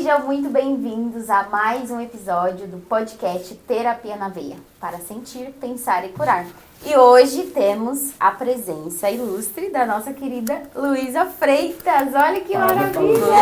Sejam muito bem-vindos a mais um episódio do podcast Terapia na Veia, para sentir, pensar e curar. E hoje temos a presença ilustre da nossa querida Luísa Freitas. Olha que maravilha!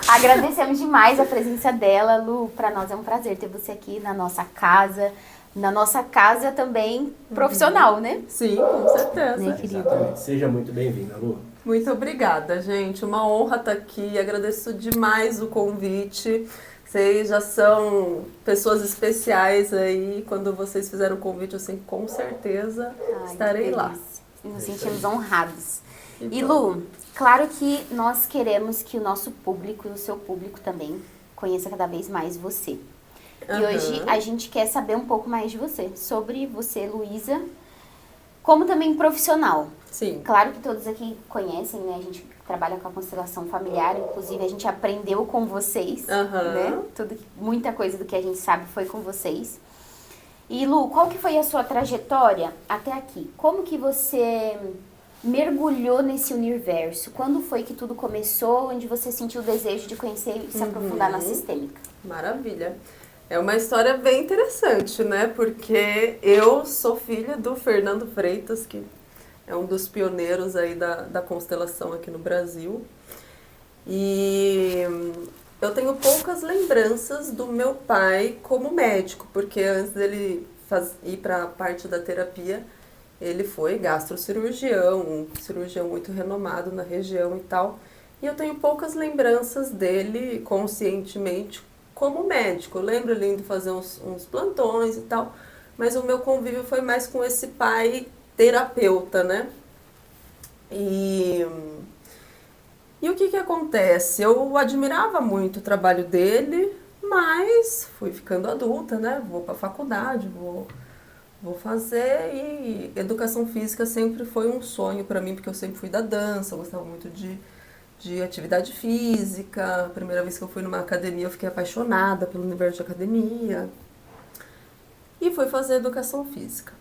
Agradecemos demais a presença dela, Lu. Para nós é um prazer ter você aqui na nossa casa. Na nossa casa também profissional, né? Sim, com certeza. Né, querida? Exatamente. Seja muito bem-vinda, Lu. Muito obrigada, gente. Uma honra estar aqui. Agradeço demais o convite. Vocês já são pessoas especiais aí. Quando vocês fizeram o convite, eu sei que com certeza estarei lá. Nos sentimos honrados. E Lu, claro que nós queremos que o nosso público e o seu público também conheça cada vez mais você. E hoje a gente quer saber um pouco mais de você, sobre você, Luísa, como também profissional. Sim. Claro que todos aqui conhecem, né? A gente trabalha com a constelação familiar, inclusive a gente aprendeu com vocês, né? Muita coisa do que a gente sabe foi com vocês. E Lu, qual que foi a sua trajetória até aqui? Como que você mergulhou nesse universo? Quando foi que tudo começou? Onde você sentiu o desejo de conhecer e se aprofundar na sistêmica? Maravilha. É uma história bem interessante, né? Porque eu sou filha do Fernando Freitas, que é um dos pioneiros aí da constelação aqui no Brasil. E eu tenho poucas lembranças do meu pai como médico, porque antes dele ir para a parte da terapia, ele foi gastrocirurgião, um cirurgião muito renomado na região e tal. E eu tenho poucas lembranças dele conscientemente como médico. Eu lembro ele indo fazer uns plantões e tal, mas o meu convívio foi mais com esse pai terapeuta, né? E o que acontece? Eu admirava muito o trabalho dele, mas fui ficando adulta, né? Vou para a faculdade, vou fazer, e educação física sempre foi um sonho para mim, porque eu sempre fui da dança, eu gostava muito de atividade física. A primeira vez que eu fui numa academia, eu fiquei apaixonada pelo universo de academia. E fui fazer educação física.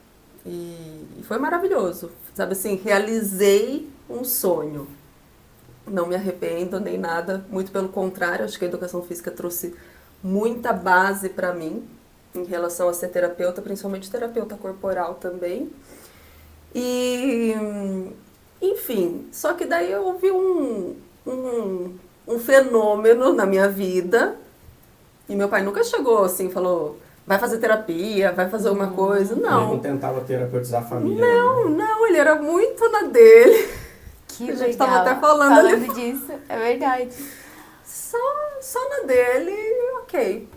E foi maravilhoso. Sabe assim, realizei um sonho. Não me arrependo nem nada, muito pelo contrário, acho que a educação física trouxe muita base para mim em relação a ser terapeuta, principalmente terapeuta corporal também. E, enfim, só que daí eu houve um fenômeno na minha vida, e meu pai nunca chegou assim e falou: vai fazer terapia, vai fazer alguma coisa. Não. Ele não tentava terapeutizar a família. Não, ele era muito na dele. Que a gente legal. estava até falando disso, é verdade. Só na dele, ok.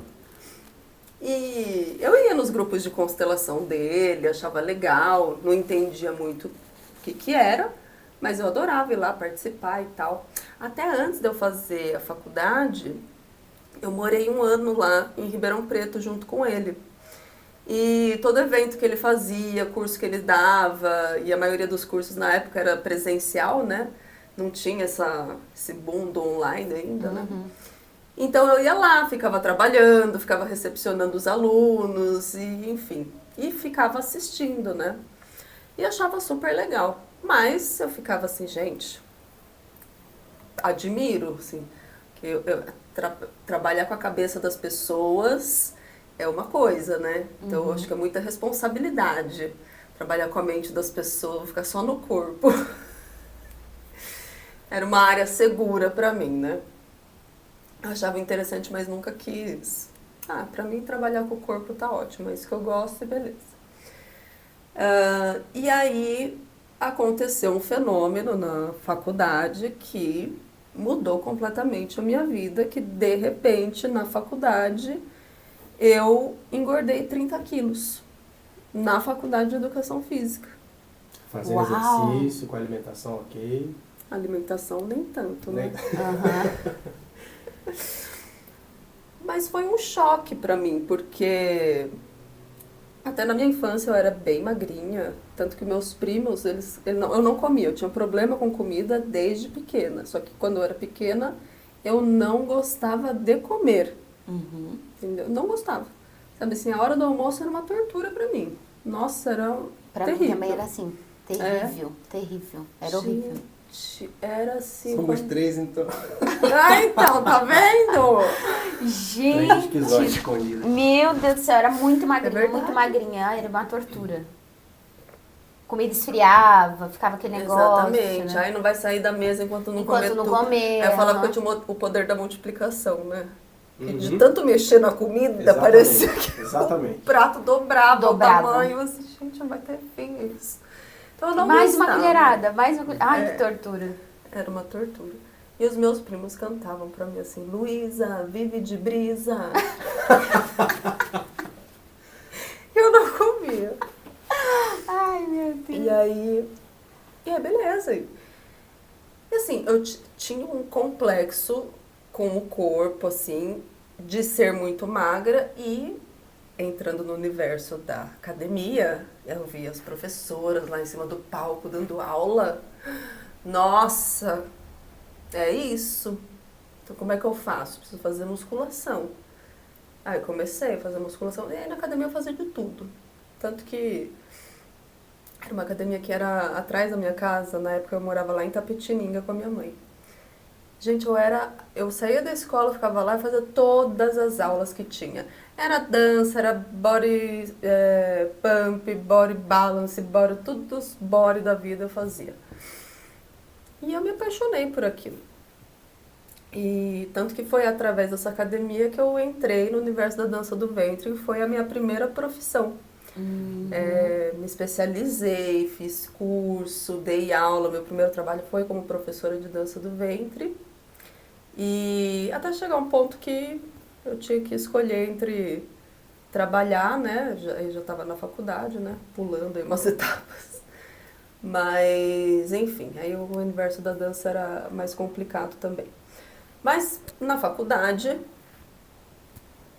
E eu ia nos grupos de constelação dele, achava legal, não entendia muito o que era, mas eu adorava ir lá participar e tal. Até antes de eu fazer a faculdade, eu morei 1 ano lá em Ribeirão Preto junto com ele. E todo evento que ele fazia, curso que ele dava, e a maioria dos cursos na época era presencial, né? Não tinha esse boom do online ainda, né? Então eu ia lá, ficava trabalhando, ficava recepcionando os alunos, e enfim, e ficava assistindo, né? E achava super legal. Mas eu ficava assim, gente, admiro, assim, que trabalhar com a cabeça das pessoas é uma coisa, né? Então eu acho que é muita responsabilidade trabalhar com a mente das pessoas, ficar só no corpo. Era uma área segura pra mim, né? Eu achava interessante, mas nunca quis. Pra mim trabalhar com o corpo tá ótimo, é isso que eu gosto e beleza. E aí aconteceu um fenômeno na faculdade que mudou completamente a minha vida, que de repente na faculdade eu engordei 30 quilos na faculdade de educação física. Fazendo exercício, com alimentação ok. Alimentação nem tanto, né? Uhum. Mas foi um choque pra mim, porque até na minha infância eu era bem magrinha, tanto que meus primos, eu não comia, eu tinha problema com comida desde pequena. Só que quando eu era pequena, eu não gostava de comer. Entendeu? Não gostava. Sabe assim, a hora do almoço era uma tortura pra mim. Nossa, era Pra terrível. mim também era assim, terrível, terrível, era horrível. era assim... Somos 3, então. Ah, então, tá vendo? 3 Gente, episódios escondidos. meu Deus do céu, era muito magrinha, verdade. muito magrinha, era uma tortura. Comida esfriava, ficava aquele negócio, Exatamente. né? Aí não vai sair da mesa enquanto não Enquanto comer não tudo. comer, Aí eu falava que aham. eu tinha o poder da multiplicação, né? Uhum. De tanto mexer na comida, Exatamente, parecia que exatamente. o prato dobrava o Dobrava. tamanho. Assim, gente, não vai ter fim isso. Então eu não Mais uma gostava. colherada, mais uma colherada. Ai, que tortura. Era uma tortura. E os meus primos cantavam pra mim assim, Luísa, vive de brisa. Eu não comia. Ai, meu Deus. E aí, beleza. E assim, eu tinha um complexo com o corpo, assim, de ser muito magra e entrando no universo da academia, eu via as professoras lá em cima do palco dando aula. Nossa, é isso. Então como é que eu faço? Preciso fazer musculação. Aí eu comecei a fazer musculação e aí na academia eu fazia de tudo. Tanto que era uma academia que era atrás da minha casa, na época eu morava lá em Tapetininga com a minha mãe. Gente, eu saía da escola, ficava lá e fazia todas as aulas que tinha. Era dança, era body pump, body balance, tudo os body da vida eu fazia. E eu me apaixonei por aquilo. E tanto que foi através dessa academia que eu entrei no universo da dança do ventre e foi a minha primeira profissão. Me especializei, fiz curso, dei aula. Meu primeiro trabalho foi como professora de dança do ventre. E até chegar um ponto que eu tinha que escolher entre trabalhar, né? Eu já estava na faculdade, né? Pulando aí umas etapas. Mas, enfim, aí o universo da dança era mais complicado também. Mas na faculdade,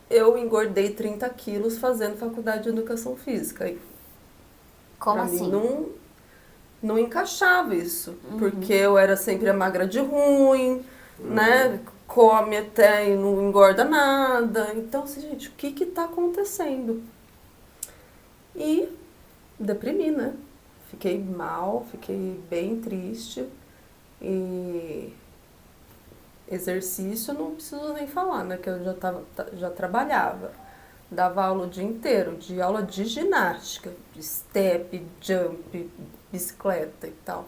eu engordei 30 quilos fazendo faculdade de educação física. E Como pra assim? mim não encaixava isso, porque eu era sempre a magra de ruim, né? Come até e não engorda nada. Então, assim, gente, o que tá acontecendo? E deprimi, né? Fiquei mal, fiquei bem triste. E exercício não preciso nem falar, né? Que eu já trabalhava. Dava aula o dia inteiro, de aula de ginástica, de step, jump, bicicleta e tal.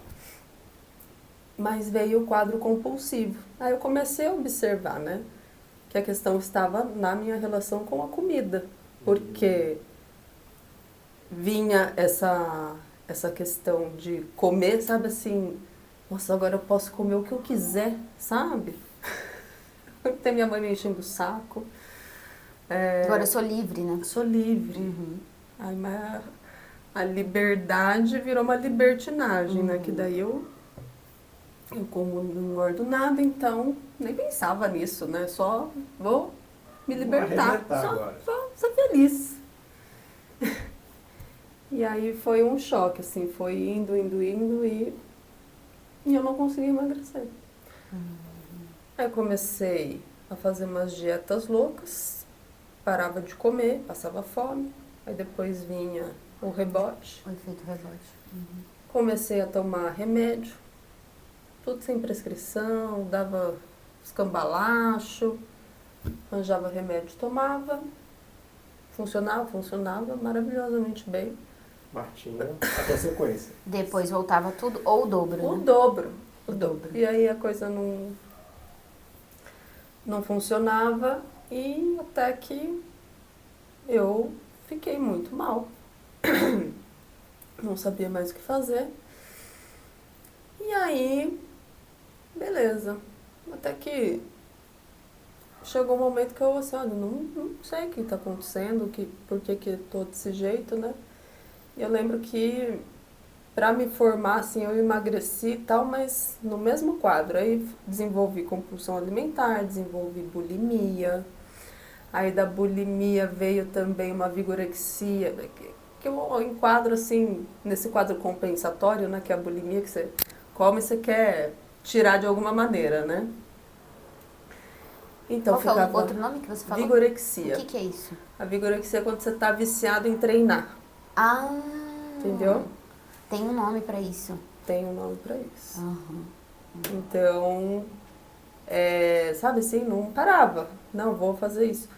Mas veio o quadro compulsivo. Aí eu comecei a observar, né? Que a questão estava na minha relação com a comida. Porque vinha essa questão de comer, sabe assim... Nossa, agora eu posso comer o que eu quiser, sabe? Tem minha mãe me enchendo o saco. Agora eu sou livre, né? Sou livre. Aí, mas a liberdade virou uma libertinagem, né? Que daí eu como não engordo nada, então nem pensava nisso, né? Só vou me libertar. Só ser feliz. E aí foi um choque, assim, foi indo e eu não consegui emagrecer. Aí eu comecei a fazer umas dietas loucas, parava de comer, passava fome, aí depois vinha o rebote. O efeito rebote. Comecei a tomar remédio, tudo sem prescrição, dava escambalacho, arranjava remédio, tomava, funcionava maravilhosamente bem. Martinha, a consequência. Depois voltava tudo, ou o dobro, O né? dobro. O dobro. E aí a coisa não funcionava e até que eu fiquei muito mal. Não sabia mais o que fazer. E aí, beleza. Até que chegou um momento que eu assim, olha, não sei o que está acontecendo, por que eu tô desse jeito, né? E eu lembro que para me formar, assim, eu emagreci e tal, mas no mesmo quadro. Aí desenvolvi compulsão alimentar, desenvolvi bulimia. Aí da bulimia veio também uma vigorexia, que eu enquadro, assim, nesse quadro compensatório, né, que é a bulimia, que você come e você quer tirar de alguma maneira, né? Então, qual que é o outro nome que você falou? Vigorexia. O que é isso? A vigorexia é quando você está viciado em treinar. Ah! Entendeu? Tem um nome pra isso. tem um nome pra isso. Então, sabe assim, não parava. Não, vou fazer isso.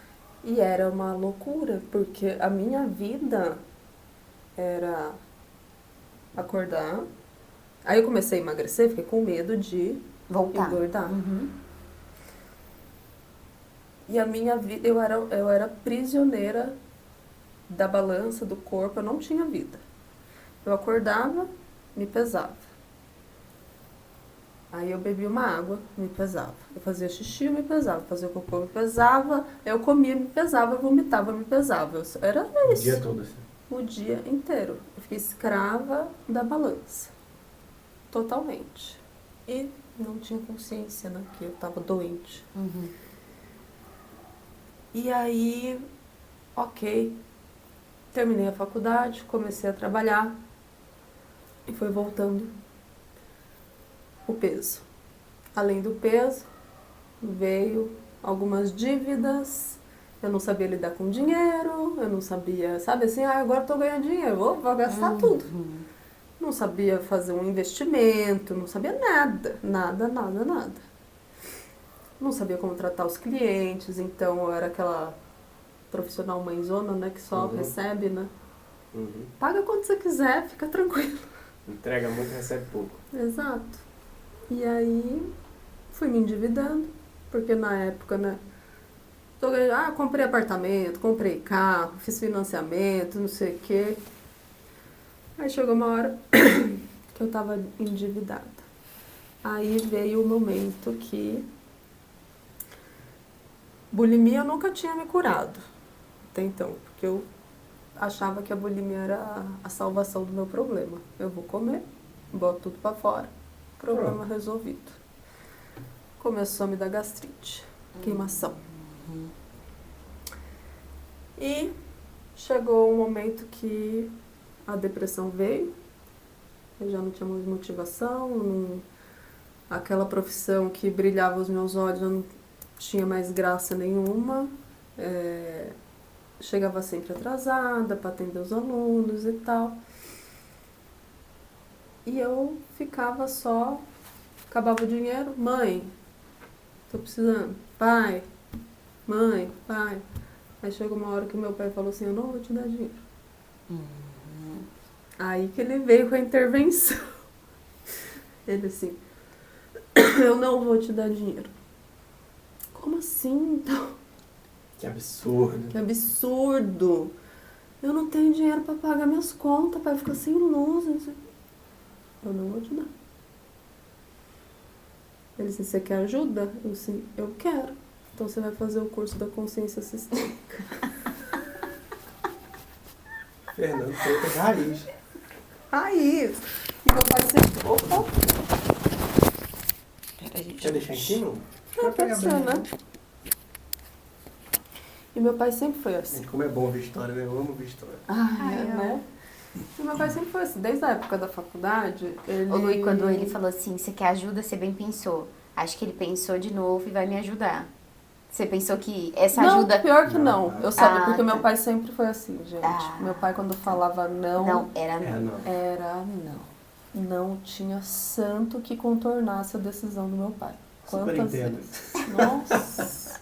E era uma loucura, porque a minha vida era acordar. Aí eu comecei a emagrecer, fiquei com medo de engordar. E a minha vida, eu era prisioneira da balança, do corpo, eu não tinha vida. Eu acordava, me pesava. Aí eu bebia uma água, me pesava. Eu fazia xixi, me pesava. Fazia cocô, me pesava. Eu comia, me pesava. Eu vomitava, me pesava. Era isso. O dia todo assim? O dia inteiro. Eu fiquei escrava da balança. Totalmente. E não tinha consciência, né? Que eu tava doente. E aí, ok. Terminei a faculdade, comecei a trabalhar. E foi voltando o peso. Além do peso, veio algumas dívidas. Eu não sabia lidar com dinheiro, eu não sabia, sabe assim, agora estou ganhando dinheiro, vou gastar tudo. Não sabia fazer um investimento, não sabia nada. Não sabia como tratar os clientes, então eu era aquela profissional mãezona, né, que só recebe, né? Paga quando você quiser, fica tranquilo. Entrega muito, recebe pouco. Exato. E aí, fui me endividando, porque na época, né, comprei apartamento, comprei carro, fiz financiamento, não sei o quê. Aí chegou uma hora que eu tava endividada. Aí veio o momento que bulimia eu nunca tinha me curado até então, porque eu achava que a bulimia era a salvação do meu problema. Eu vou comer, boto tudo pra fora, problema resolvido. Começou a me dar gastrite, queimação. E chegou um momento que a depressão veio, eu já não tinha mais motivação, aquela profissão que brilhava os meus olhos, eu não tinha mais graça nenhuma. Chegava sempre atrasada para atender os alunos e tal. E eu ficava só, acabava o dinheiro, mãe, tô precisando, pai, mãe, pai. Aí chegou uma hora que meu pai falou assim, eu não vou te dar dinheiro. Aí que ele veio com a intervenção. Ele assim, eu não vou te dar dinheiro. Como assim, então? Que absurdo. Que absurdo. Eu não tenho dinheiro pra pagar minhas contas, pai, ficar sem luz. Eu não vou te dar. Ele disse, você quer ajuda? Eu disse, eu quero. Então você vai fazer o curso da consciência sistêmica. Fernando Freitas raiz. Raiz. E meu pai sempre... Opa! Quer deixar em cima? Não, pode ser, né? E meu pai sempre foi assim. Como é bom ouvir história, né? Eu amo ouvir história. Né? E meu pai sempre foi assim. Desde a época da faculdade, ele... Ô, Lu, e quando ele falou assim, você quer ajuda, você bem pensou. Acho que ele pensou de novo e vai me ajudar. Você pensou que essa ajuda... Não, pior que não. Eu sabia, porque meu pai sempre foi assim, gente. Meu pai, quando falava não... Não, era não. Era não. Não tinha santo que contornasse a decisão do meu pai. Quantas vezes? Nossa!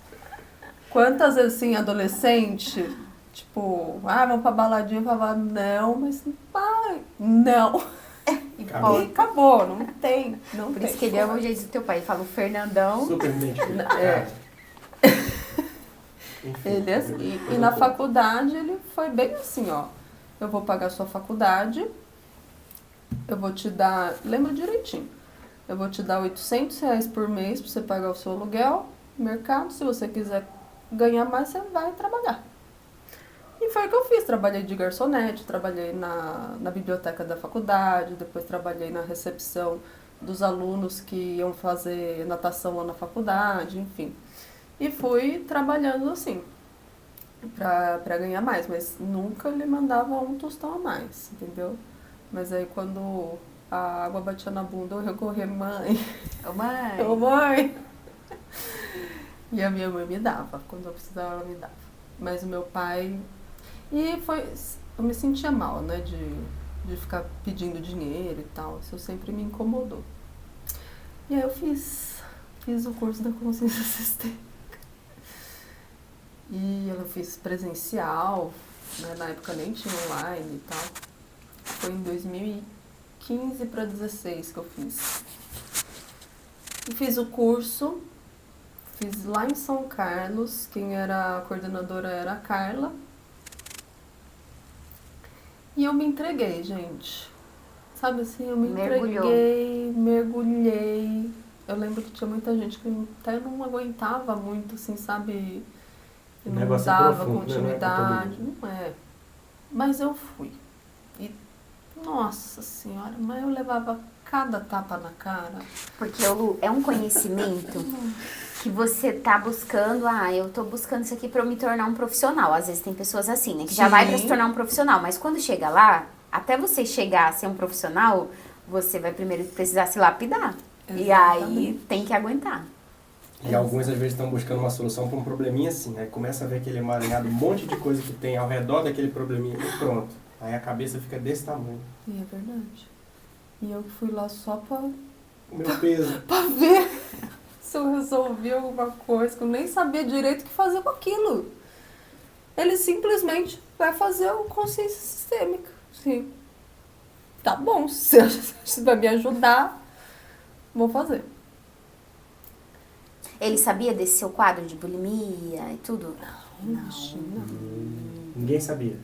Quantas vezes, assim, adolescente, tipo, vamos pra baladinha, eu falava, não, mas pai, não. E acabou, não tem. Por isso que ele ama o jeito do teu pai. Ele fala o Fernandão. Super identificado. Ele, assim, e na faculdade ele foi bem assim, ó. Eu vou pagar sua faculdade, eu vou te dar, lembro direitinho, eu vou te dar R$800 por mês pra você pagar o seu aluguel, mercado, se você quiser ganhar mais, você vai trabalhar. E foi o que eu fiz, trabalhei de garçonete, trabalhei na biblioteca da faculdade, depois trabalhei na recepção dos alunos que iam fazer natação lá na faculdade, enfim. E fui trabalhando assim, pra ganhar mais, mas nunca lhe mandava um tostão a mais, entendeu? Mas aí quando a água batia na bunda, eu recorria, mãe. Ô mãe! E a minha mãe me dava, quando eu precisava ela me dava. Mas o meu pai... E foi... Eu me sentia mal, né, de ficar pedindo dinheiro e tal. Isso sempre me incomodou. E aí eu fiz o curso da consciência sistêmica. E eu fiz presencial, né? Na época nem tinha online e tal. Foi em 2015 para 2016 que eu fiz. E fiz o curso, fiz lá em São Carlos, quem era a coordenadora era a Carla. E eu me entreguei, gente. Sabe assim, eu me entreguei, mergulhei. Eu lembro que tinha muita gente que até não aguentava muito, assim, sabe? Não dava continuidade. Não é. Mas eu fui. E, nossa senhora, mas eu levava cada tapa na cara. Porque, Lu, é um conhecimento que você tá buscando, eu tô buscando isso aqui pra eu me tornar um profissional. Às vezes tem pessoas assim, né, que já vai pra se tornar um profissional, mas quando chega lá, até você chegar a ser um profissional, você vai primeiro precisar se lapidar. Exatamente. E aí tem que aguentar. E alguns às vezes estão buscando uma solução para um probleminha assim, aí começa a ver aquele emaranhado, um monte de coisa que tem ao redor daquele probleminha e pronto. Aí a cabeça fica desse tamanho. E é verdade. E eu fui lá só pra... O meu peso. Pra ver se eu resolvi alguma coisa, que eu nem sabia direito o que fazer com aquilo. Ele simplesmente vai fazer o consciência sistêmica. Sim. Tá bom, se vai me ajudar, vou fazer. Ele sabia desse seu quadro de bulimia e tudo? Não. Ninguém sabia.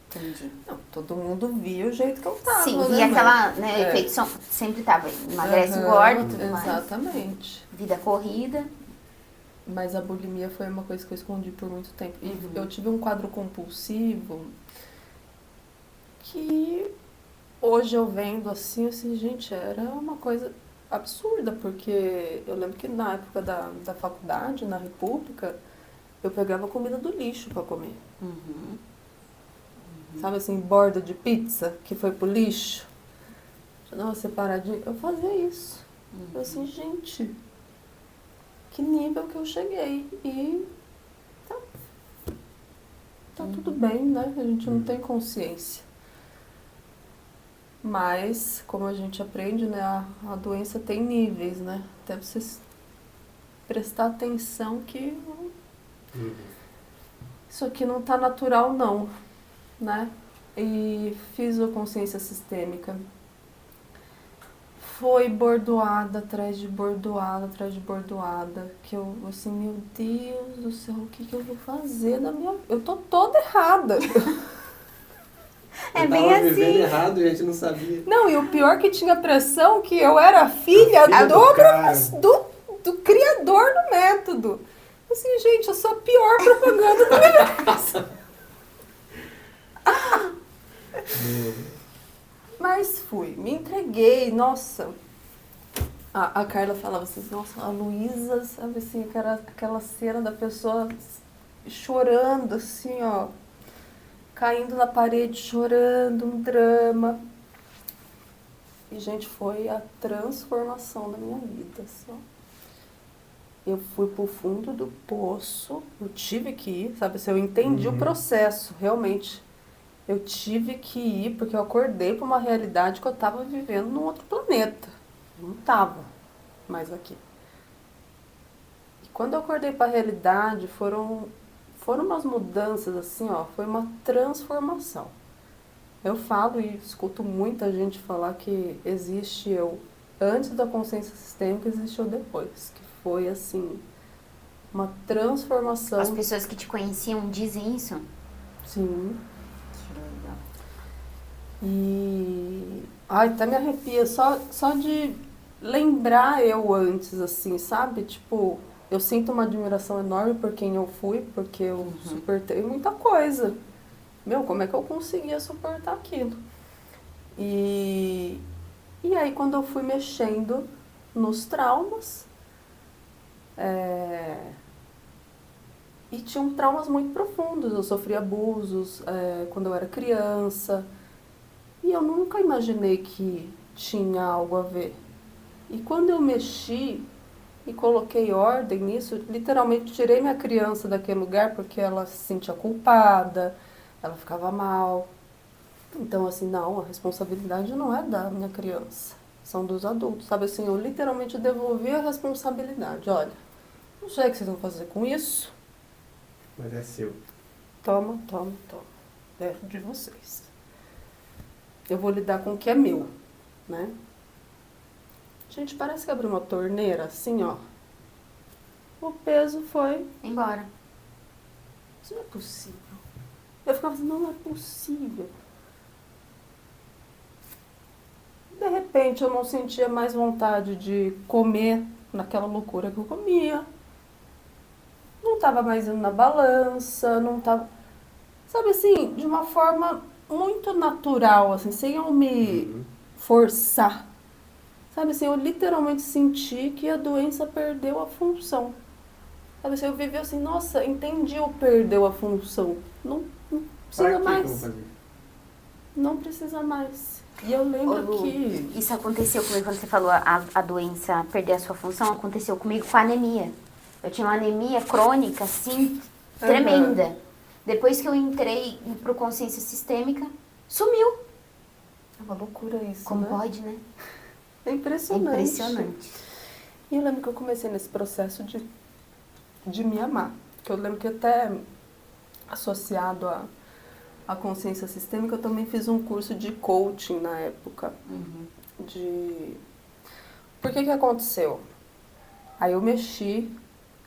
Entendi. Não, todo mundo via o jeito que eu tava. Sim, né, via aquela, efeito sempre tava, emagrece, engorda e tudo exatamente. Mais. Vida corrida. Mas a bulimia foi uma coisa que eu escondi por muito tempo. E eu tive um quadro compulsivo que hoje eu vendo assim, gente, era uma coisa absurda, porque eu lembro que na época da faculdade, na República, eu pegava comida do lixo para comer. Sabe assim, borda de pizza que foi pro lixo? Não, separadinho. Eu fazia isso. Eu assim, gente, que nível que eu cheguei. E tá tudo bem, né? A gente não tem consciência. Mas, como a gente aprende, né, a doença tem níveis, né? Até você prestar atenção que isso aqui não tá natural, não, né? E fiz a consciência sistêmica. Foi bordoada atrás de bordoada, que eu, assim, meu Deus do céu, o que eu vou fazer da minha vida? Eu tô toda errada. É bem assim. Vivendo errado e a gente não sabia. Não, e o pior que tinha pressão que eu era filha do criador do método. Assim, gente, eu sou a pior propaganda do universo. Mas fui, me entreguei, nossa. A Carla falava assim, nossa, a Luísa, sabe assim, aquela cena da pessoa chorando, assim, ó. Caindo na parede, chorando, um drama. E, gente, foi a transformação da minha vida, assim, ó. Eu fui pro fundo do poço, eu tive que ir, sabe, assim, eu entendi o processo, realmente. Eu tive que ir, porque eu acordei para uma realidade que eu estava vivendo num outro planeta. Eu não estava mais aqui. E quando eu acordei para a realidade, foram umas mudanças, assim, ó, foi uma transformação. Eu falo e escuto muita gente falar que existe eu antes da consciência sistêmica, existe eu depois. Que foi, assim, uma transformação. As pessoas que te conheciam dizem isso? Sim. E... ai, até me arrepia só de lembrar eu antes, assim, sabe? Tipo, eu sinto uma admiração enorme por quem eu fui, porque eu suportei muita coisa. Meu, como é que eu conseguia suportar aquilo? E aí, quando eu fui mexendo nos traumas, e tinham traumas muito profundos. Eu sofri abusos quando eu era criança. E eu nunca imaginei que tinha algo a ver. E quando eu mexi e coloquei ordem nisso, literalmente tirei minha criança daquele lugar porque ela se sentia culpada, ela ficava mal. Então, assim, não, a responsabilidade não é da minha criança, são dos adultos, sabe? Assim, eu literalmente devolvi a responsabilidade. Olha, não sei o que vocês vão fazer com isso. Mas é seu. Toma. É de vocês. Eu vou lidar com o que é meu, né? Gente, parece que abriu uma torneira, assim, ó. O peso foi... embora. Isso não é possível. Eu ficava assim, não é possível. De repente, eu não sentia mais vontade de comer naquela loucura que eu comia. Não estava mais indo na balança, não estava... Sabe assim, de uma forma muito natural, assim, sem eu me forçar. Sabe assim, eu literalmente senti que a doença perdeu a função. Sabe assim, eu vivi assim, nossa, entendi o perdeu a função. Não precisa mais. Não precisa mais. E eu lembro Lu, que... Isso aconteceu comigo quando você falou a doença perder a sua função, aconteceu comigo com a anemia. Eu tinha uma anemia crônica, assim, tremenda. Depois que eu entrei pro consciência sistêmica, sumiu. É uma loucura isso, Como né? pode, né? É impressionante. É impressionante. E eu lembro que eu comecei nesse processo de me amar. Que eu lembro que até associado à consciência sistêmica, eu também fiz um curso de coaching na época. Por que aconteceu? Aí eu mexi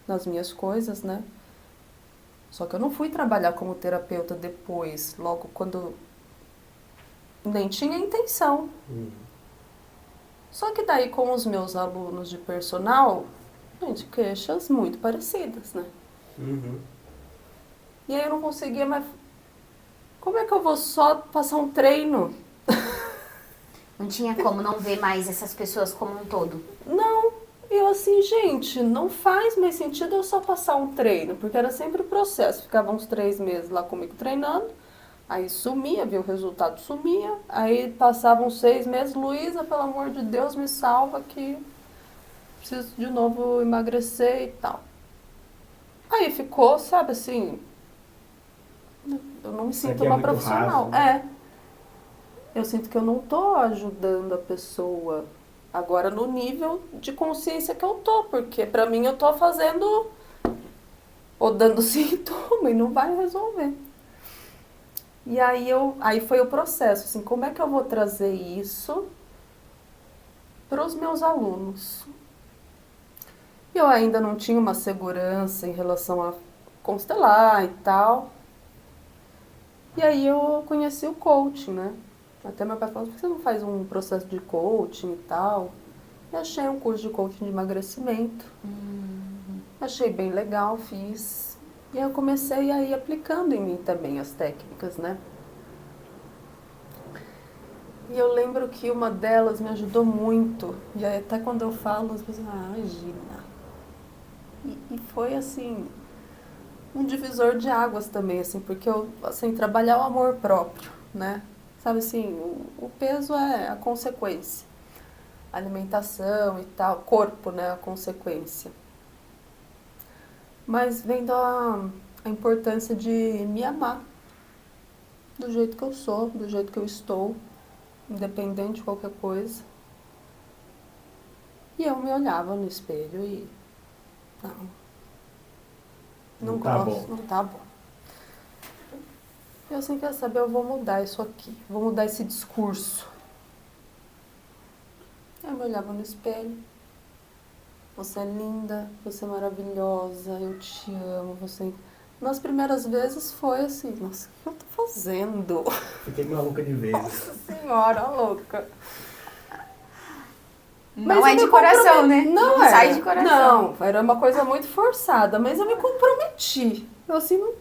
nas minhas coisas, né? Só que eu não fui trabalhar como terapeuta depois, logo quando nem tinha intenção. Só que daí com os meus alunos de personal, gente, queixas muito parecidas, né? E aí eu não conseguia mais... Como é que eu vou só passar um treino? Não tinha como não ver mais essas pessoas como um todo. Não. E eu assim, gente, não faz mais sentido eu só passar um treino, porque era sempre o processo. Ficava uns 3 meses lá comigo treinando, aí sumia, viu o resultado, sumia. Aí passavam 6 meses, Luísa, pelo amor de Deus, me salva que preciso de novo emagrecer e tal. Aí ficou, sabe assim, eu não me sinto uma profissional. Raso, né? Eu sinto que eu não tô ajudando a pessoa agora no nível de consciência que eu tô, porque pra mim eu tô fazendo ou dando sintoma e não vai resolver. E aí foi o processo, assim, como é que eu vou trazer isso para os meus alunos? Eu ainda não tinha uma segurança em relação a constelar e tal. E aí eu conheci o coaching, né? Até meu pai falou, por que você não faz um processo de coaching e tal? E achei um curso de coaching de emagrecimento. Achei bem legal, fiz. E aí eu comecei a ir aplicando em mim também as técnicas, né? E eu lembro que uma delas me ajudou muito. E aí até quando eu falo, as pessoas imagina. E foi assim, um divisor de águas também, assim, porque eu, assim, trabalhar o amor próprio, né? Sabe assim, o peso é a consequência. A alimentação e tal, corpo, né, a consequência. Mas vendo a importância de me amar do jeito que eu sou, do jeito que eu estou, independente de qualquer coisa. E eu me olhava no espelho e não gosto, não tá bom. Eu assim, quer saber, eu vou mudar isso aqui, vou mudar esse discurso. Eu me olhava no espelho. Você é linda, você é maravilhosa, eu te amo, você... Nas primeiras vezes foi assim, nossa, o que eu tô fazendo? Fiquei maluca de vez. Nossa senhora, louca. Não é de coração, né? Não sai de coração. Não, era uma coisa muito forçada, mas eu me comprometi. Eu assim, o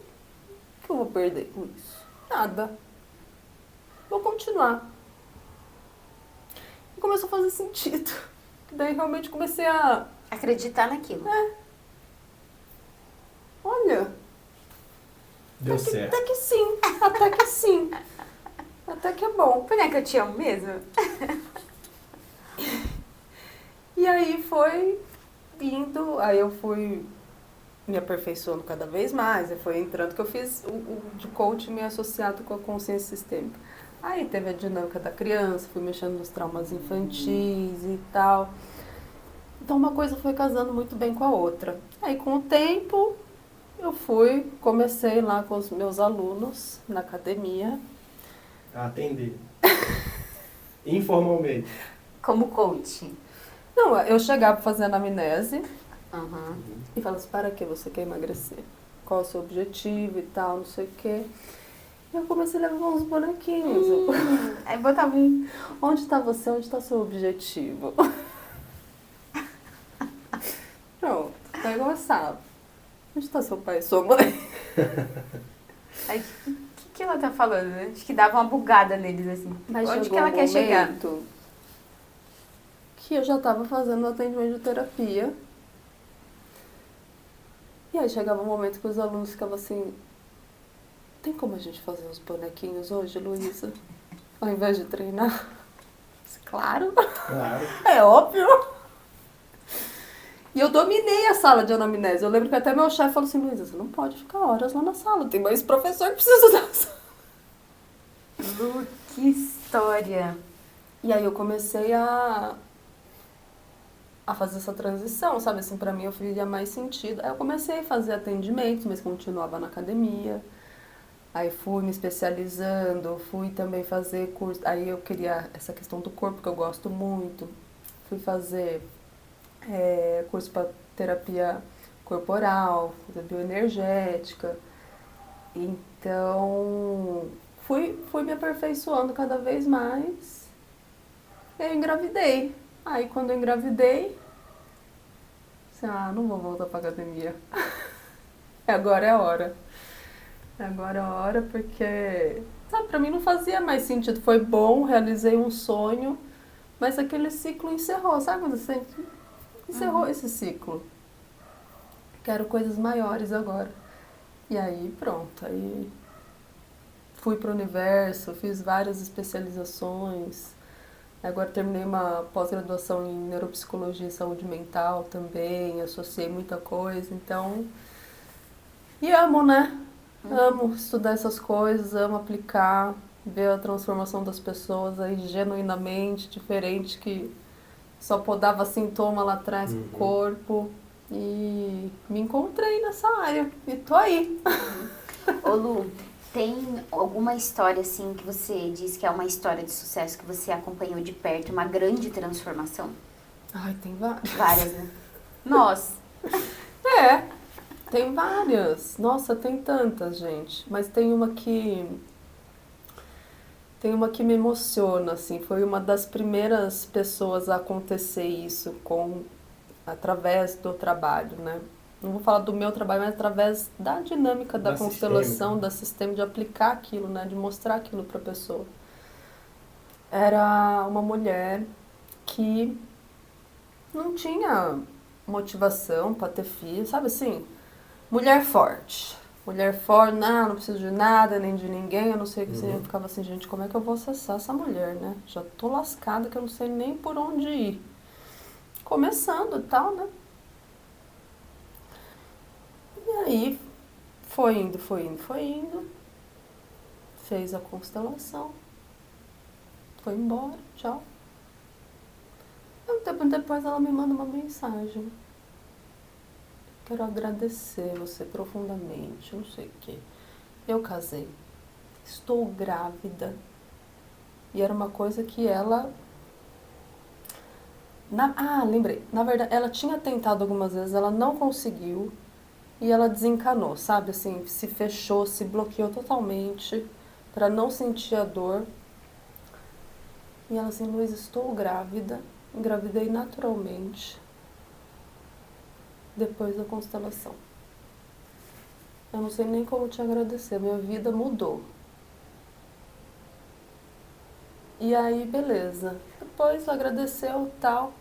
que eu vou perder com isso? Nada. Vou continuar. E começou a fazer sentido. Daí realmente comecei a... acreditar naquilo. Olha... Deu certo. Até que sim, até que sim. Até que é bom. Por que eu te amo mesmo? E aí foi indo, aí eu fui me aperfeiçoando cada vez mais, foi entrando, que eu fiz o de coaching meio associado com a consciência sistêmica. Aí teve a dinâmica da criança, fui mexendo nos traumas infantis e tal. Então uma coisa foi casando muito bem com a outra. Aí com o tempo eu comecei lá com os meus alunos na academia. A atender. Informalmente. Como coach. Não, eu chegava fazendo anamnese Uhum. e falava assim, para que você quer emagrecer? Qual é o seu objetivo e tal, não sei o quê. E eu comecei a levar uns bonequinhos. Aí botava Onde está você? Onde está o seu objetivo? Pronto, daí eu gostava. Onde está seu pai e sua mãe? Aí, o que ela tá falando, né? Acho que dava uma bugada neles, assim. Mas onde chegou que ela um quer chegar? momento que eu já estava fazendo atendimento de terapia. E aí chegava um momento que os alunos ficavam assim, tem como a gente fazer os bonequinhos hoje, Luísa? Ao invés de treinar? Claro. Claro. É óbvio. E eu dominei a sala de anamnese. Eu lembro que até meu chefe falou assim, Luísa, você não pode ficar horas lá na sala. Tem mais professor que precisa usar a sala. Lu, que história. E aí eu comecei a fazer essa transição, sabe? Assim, pra mim eu fazia mais sentido. Aí eu comecei a fazer atendimentos, mas continuava na academia. Aí fui me especializando, fui também fazer curso. Aí eu queria essa questão do corpo, que eu gosto muito. Fui fazer curso para terapia corporal, fazer bioenergética. Então, fui me aperfeiçoando cada vez mais. Eu engravidei. Aí quando eu engravidei, assim, não vou voltar pra academia. Agora é a hora. Agora é a hora porque, sabe, pra mim não fazia mais sentido. Foi bom, realizei um sonho, mas aquele ciclo encerrou, sabe quando você encerrou esse ciclo? Quero coisas maiores agora. E aí pronto, aí fui pro universo, fiz várias especializações. Agora terminei uma pós-graduação em neuropsicologia e saúde mental também, associei muita coisa, então... E amo, né? Amo estudar essas coisas, amo aplicar, ver a transformação das pessoas aí genuinamente diferente, que só podava sintoma lá atrás com o corpo. E me encontrei nessa área e tô aí. Ô Lu, tem alguma história assim que você diz que é uma história de sucesso que você acompanhou de perto, uma grande transformação? Ai, tem várias. Várias, né? Nossa. Tem várias. Nossa, tem tantas, gente. Mas tem uma que me emociona, assim. Foi uma das primeiras pessoas a acontecer isso através do trabalho, né? Não vou falar do meu trabalho, mas através da dinâmica da constelação, da sistema, de aplicar aquilo, né? De mostrar aquilo para a pessoa. Era uma mulher que não tinha motivação para ter filho, sabe assim? Mulher forte. Mulher forte, não preciso de nada, nem de ninguém, eu não sei o que. Eu ficava assim, gente, como é que eu vou acessar essa mulher, né? Já tô lascada que eu não sei nem por onde ir. Começando e tal, né? E aí, foi indo. Fez a constelação. Foi embora, tchau. E um tempo depois ela me manda uma mensagem. Quero agradecer você profundamente, não sei o quê. Eu casei. Estou grávida. E era uma coisa que ela... lembrei. Na verdade, ela tinha tentado algumas vezes, ela não conseguiu. E ela desencanou, sabe? Assim, se fechou, se bloqueou totalmente para não sentir a dor. E ela assim, Luísa, estou grávida. Engravidei naturalmente. Depois da constelação. Eu não sei nem como te agradecer, minha vida mudou. E aí, beleza. Depois agradeceu e tal.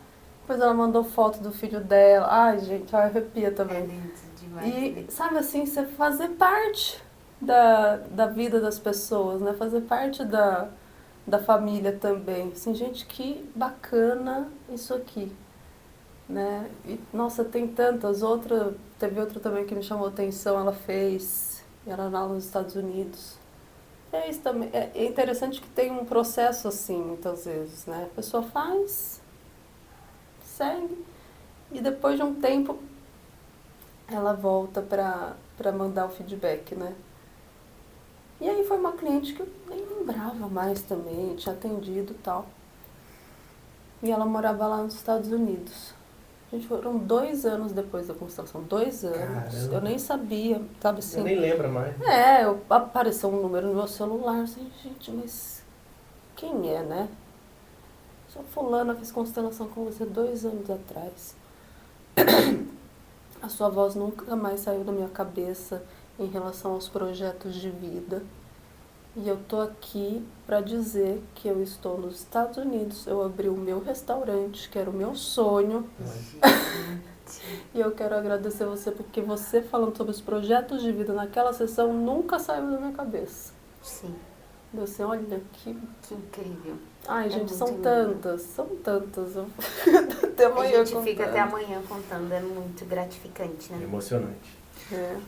Depois ela mandou foto do filho dela. Ai, gente, arrepia também. É lindo demais. E, sabe assim, você fazer parte da vida das pessoas, né? Fazer parte da família também. Assim, gente, que bacana isso aqui. Né? E, nossa, tem tantas. Teve outra também que me chamou a atenção, ela era lá nos Estados Unidos. É isso também. É interessante que tem um processo assim, muitas vezes, né? A pessoa faz, segue, e depois de um tempo ela volta para mandar o feedback, né? E aí foi uma cliente que eu nem lembrava mais também, tinha atendido e tal. E ela morava lá nos Estados Unidos. Gente, foram 2 anos depois da constelação, 2 anos. Caramba. Eu nem sabia, sabe assim? Eu nem lembro mais. Apareceu um número no meu celular, assim, gente, mas quem é, né? Sou fulana, fiz constelação com você 2 anos atrás. A sua voz nunca mais saiu da minha cabeça em relação aos projetos de vida. E eu tô aqui para dizer que eu estou nos Estados Unidos, eu abri o meu restaurante, que era o meu sonho. E eu quero agradecer você porque você falando sobre os projetos de vida naquela sessão nunca saiu da minha cabeça. Sim. Você olha que incrível. Ai, gente, são lindo. tantas. Até amanhã a gente fica contando. até amanhã contando, é muito gratificante, né? Emocionante.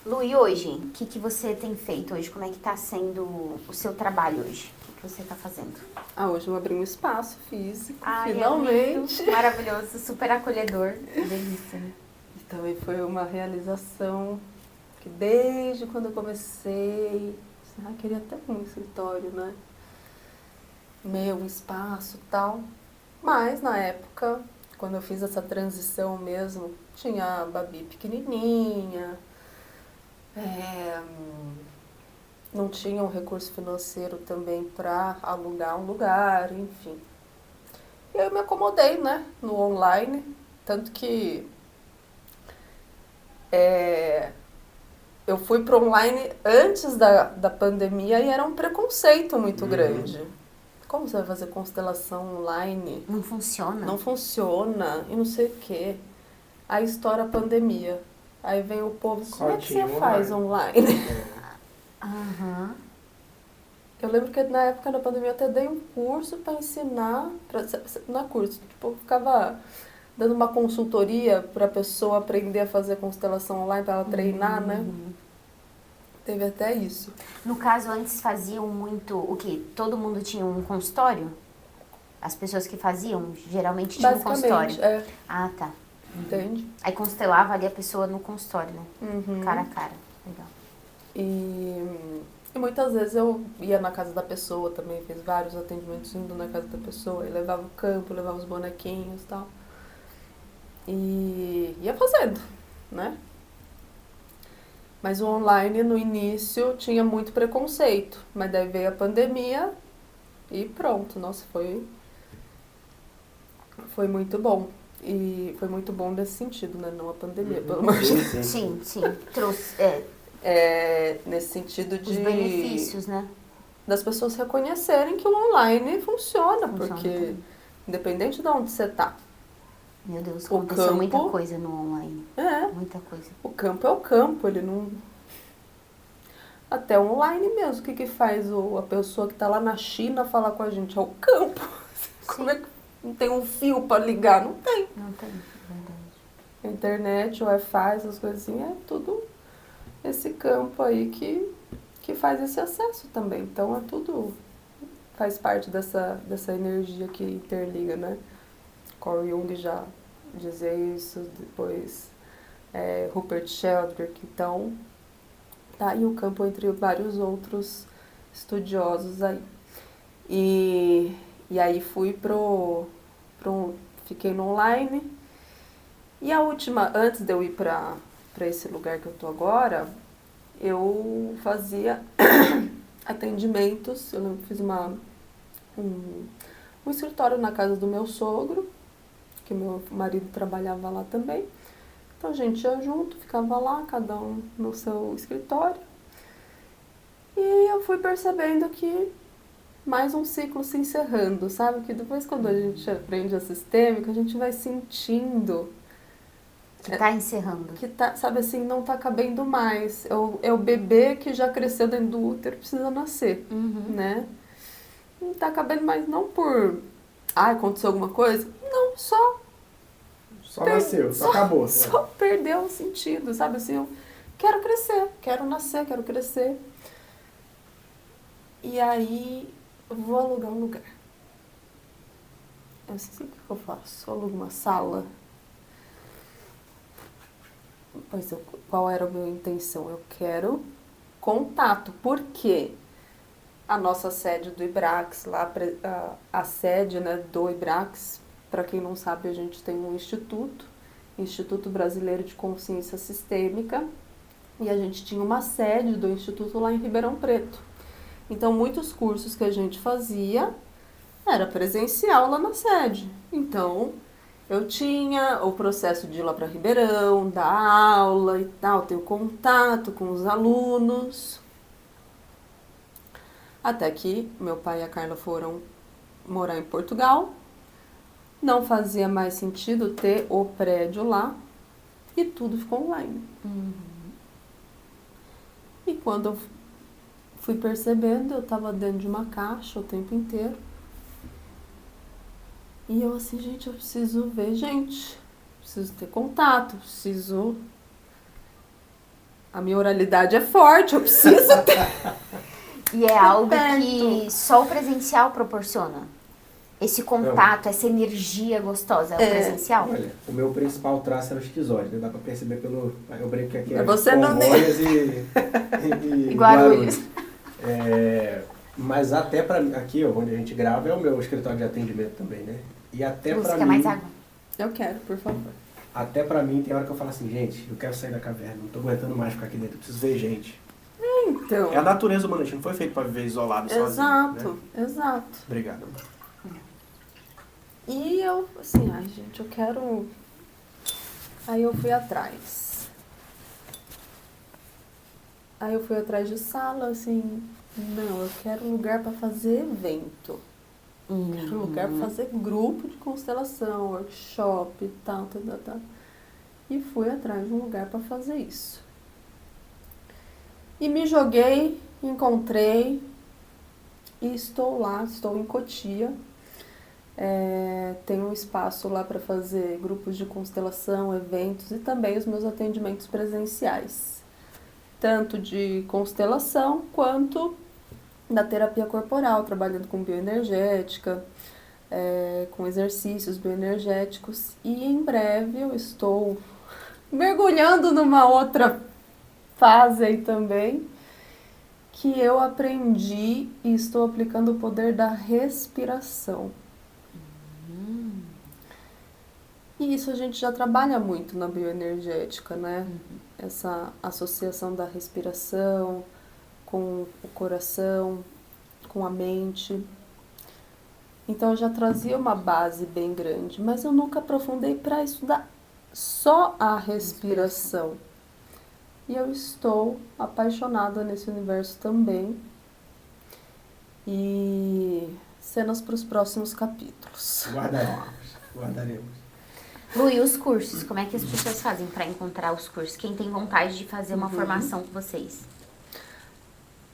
Lu, e hoje? O que você tem feito hoje? Como é que tá sendo o seu trabalho hoje? O que você tá fazendo? Hoje eu abri um espaço físico, Ai, finalmente. É lindo, maravilhoso, super acolhedor. Delícia, né? E também foi uma realização que desde quando eu comecei, queria até um escritório, né? Um espaço e tal. Mas na época, quando eu fiz essa transição mesmo, tinha a Babi pequenininha, não tinha um recurso financeiro também para alugar um lugar, enfim. E eu me acomodei, né, no online, tanto que eu fui para online antes da pandemia e era um preconceito muito grande. Como você vai fazer constelação online? Não funciona. Não funciona e não sei o quê. Aí estoura a pandemia. Aí vem o povo, como é que você faz online? Aham. Eu lembro que na época da pandemia eu até dei um curso para ensinar, não é curso, tipo, eu ficava dando uma consultoria para a pessoa aprender a fazer constelação online, para ela treinar, né? Teve até isso. No caso, antes faziam muito, o quê? Todo mundo tinha um consultório? As pessoas que faziam, geralmente tinham um consultório? Ah, tá. Entende? Aí constelava ali a pessoa no consultório, né? Cara a cara. Legal. E muitas vezes eu ia na casa da pessoa também, fiz vários atendimentos indo na casa da pessoa, e levava o campo, levava os bonequinhos e tal. E ia fazendo, né? Mas o online no início tinha muito preconceito, mas daí veio a pandemia e pronto, nossa, foi muito bom. E foi muito bom nesse sentido, né? Não a pandemia, pelo amor de Deus. Sim. Trouxe, nesse sentido de... Os benefícios, né? Das pessoas reconhecerem que o online funciona porque também. Independente de onde você tá. Meu Deus, aconteceu muita coisa no online. Muita coisa. O campo é o campo, ele não... Até online mesmo, o que faz a pessoa que tá lá na China falar com a gente? É o campo. Como é que não tem um fio para ligar? Não tem. Não tem, verdade. A internet, o Wi-Fi, essas coisas assim, é tudo esse campo aí que faz esse acesso também. Então é tudo... Faz parte dessa energia que interliga, né? Carl Jung já dizia isso, depois Rupert Sheldrake, então tá aí o campo entre vários outros estudiosos aí. E aí fui fiquei no online, e a última, antes de eu ir para esse lugar que eu tô agora, eu fazia atendimentos, eu lembro que fiz um escritório na casa do meu sogro, que meu marido trabalhava lá também. Então a gente ia junto, ficava lá, cada um no seu escritório. E eu fui percebendo que mais um ciclo se encerrando, sabe? Que depois quando a gente aprende a sistêmica, a gente vai sentindo... Que tá encerrando. Que tá, sabe assim, não tá cabendo mais. É o bebê que já cresceu dentro do útero, precisa nascer, né? Não tá cabendo mais não por... aconteceu alguma coisa? Não, só nasceu, só acabou. Só perdeu o sentido, sabe assim, eu quero crescer, quero nascer, quero crescer. E aí, eu vou alugar um lugar. Eu sei o que eu faço. Eu alugo uma sala. Pois qual era a minha intenção? Eu quero contato. Por quê? A nossa sede do IBRAX, lá, a sede, né, do IBRAX, para quem não sabe, a gente tem um Instituto Brasileiro de Consciência Sistêmica, e a gente tinha uma sede do Instituto lá em Ribeirão Preto. Então, muitos cursos que a gente fazia era presencial lá na sede. Então, eu tinha o processo de ir lá para Ribeirão, dar aula e tal, ter o contato com os alunos. Até que meu pai e a Carla foram morar em Portugal. Não fazia mais sentido ter o prédio lá e tudo ficou online. E quando eu fui percebendo, eu estava dentro de uma caixa o tempo inteiro. E eu assim, gente, eu preciso ver gente, preciso ter contato, preciso... A minha oralidade é forte, eu preciso ter... E é algo que só o presencial proporciona. Esse contato, essa energia gostosa, é o presencial. Olha, o meu principal traço é o esquizoide, dá pra perceber pelo... Eu brinco que aqui é você não Congonhas e Guarulhos. Mas até pra mim, aqui onde a gente grava é o meu escritório de atendimento também, né? E até pra mim... mais água? Eu quero, por favor. Até pra mim tem hora que eu falo assim, gente, eu quero sair da caverna, não tô aguentando mais ficar aqui dentro, eu preciso ver gente. Então... É a natureza humana, a gente não foi feito pra viver isolado sozinho. Exato, né? exato. Obrigado. E eu, assim, ai gente, eu quero... Aí eu fui atrás. De sala, assim, não, eu quero um lugar para fazer evento. Quero um lugar para fazer grupo de constelação, workshop e tal. E fui atrás de um lugar para fazer isso. E me joguei, encontrei e estou lá, estou em Cotia. Tem um espaço lá para fazer grupos de constelação, eventos e também os meus atendimentos presenciais. Tanto de constelação quanto da terapia corporal, trabalhando com bioenergética, com exercícios bioenergéticos. E em breve eu estou mergulhando numa outra fase aí também, que eu aprendi e estou aplicando o poder da respiração. E isso a gente já trabalha muito na bioenergética, né? Essa associação da respiração com o coração, com a mente. Então eu já trazia uma base bem grande, mas eu nunca aprofundei para estudar só a respiração. E eu estou apaixonada nesse universo também. E cenas para os próximos capítulos. Guardaremos. Lu, e os cursos? Como é que as pessoas fazem para encontrar os cursos? Quem tem vontade de fazer uma formação com vocês?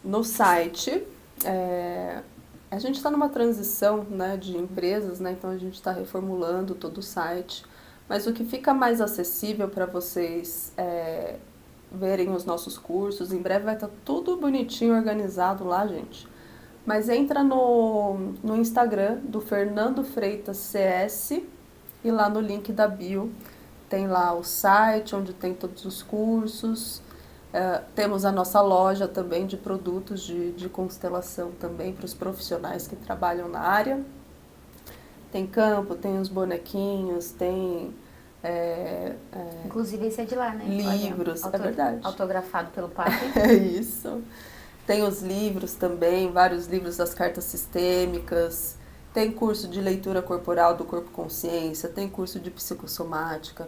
No site, a gente está numa transição, né, de empresas, né, então a gente está reformulando todo o site. Mas o que fica mais acessível para vocês verem os nossos cursos, em breve vai estar tudo bonitinho, organizado lá, gente. Mas entra no Instagram do Fernando Freitas CS e lá no link da bio tem lá o site onde tem todos os cursos. Temos a nossa loja também de produtos de constelação também para os profissionais que trabalham na área. Tem campo, tem os bonequinhos, tem... Inclusive esse é de lá, né? Livros, é verdade. Autografado pelo pai. É isso. Tem os livros também, vários livros das cartas sistêmicas. Tem curso de leitura corporal do corpo consciência, tem curso de psicossomática,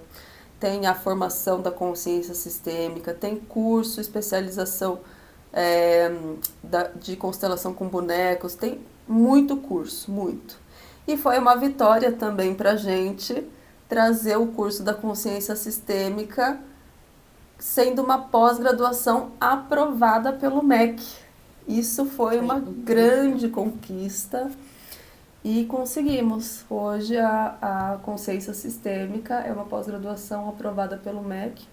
tem a formação da consciência sistêmica, tem curso, especialização de constelação com bonecos, tem muito curso, muito. E foi uma vitória também pra gente trazer o curso da consciência sistêmica sendo uma pós-graduação aprovada pelo MEC. Isso foi uma grande conquista e conseguimos. Hoje a consciência sistêmica é uma pós-graduação aprovada pelo MEC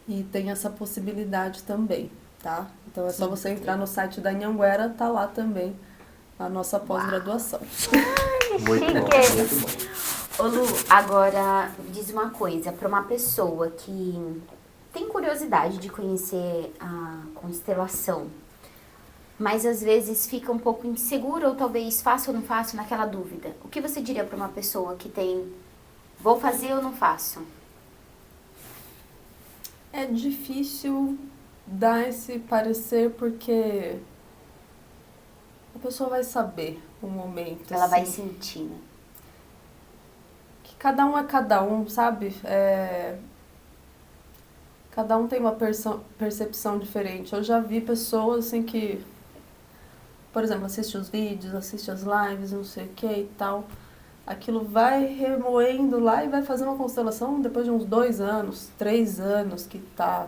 e tem essa possibilidade também. tá? Então é só você entrar no site da Anhanguera, tá lá também a nossa pós-graduação. Muito bom, muito bom. Ô Lu, agora diz uma coisa, para uma pessoa que tem curiosidade de conhecer a constelação, mas às vezes fica um pouco insegura ou talvez faço ou não faço naquela dúvida. O que você diria para uma pessoa que tem, vou fazer ou não faço? É difícil dar esse parecer porque a pessoa vai saber o momento. Ela assim, vai sentir, né? que cada um é cada um, sabe? Cada um tem uma percepção diferente. Eu já vi pessoas assim que, por exemplo, assiste os vídeos, assiste as lives, não sei o que e tal. Aquilo vai remoendo lá e vai fazer uma constelação depois de uns 2 anos, 3 anos que tá,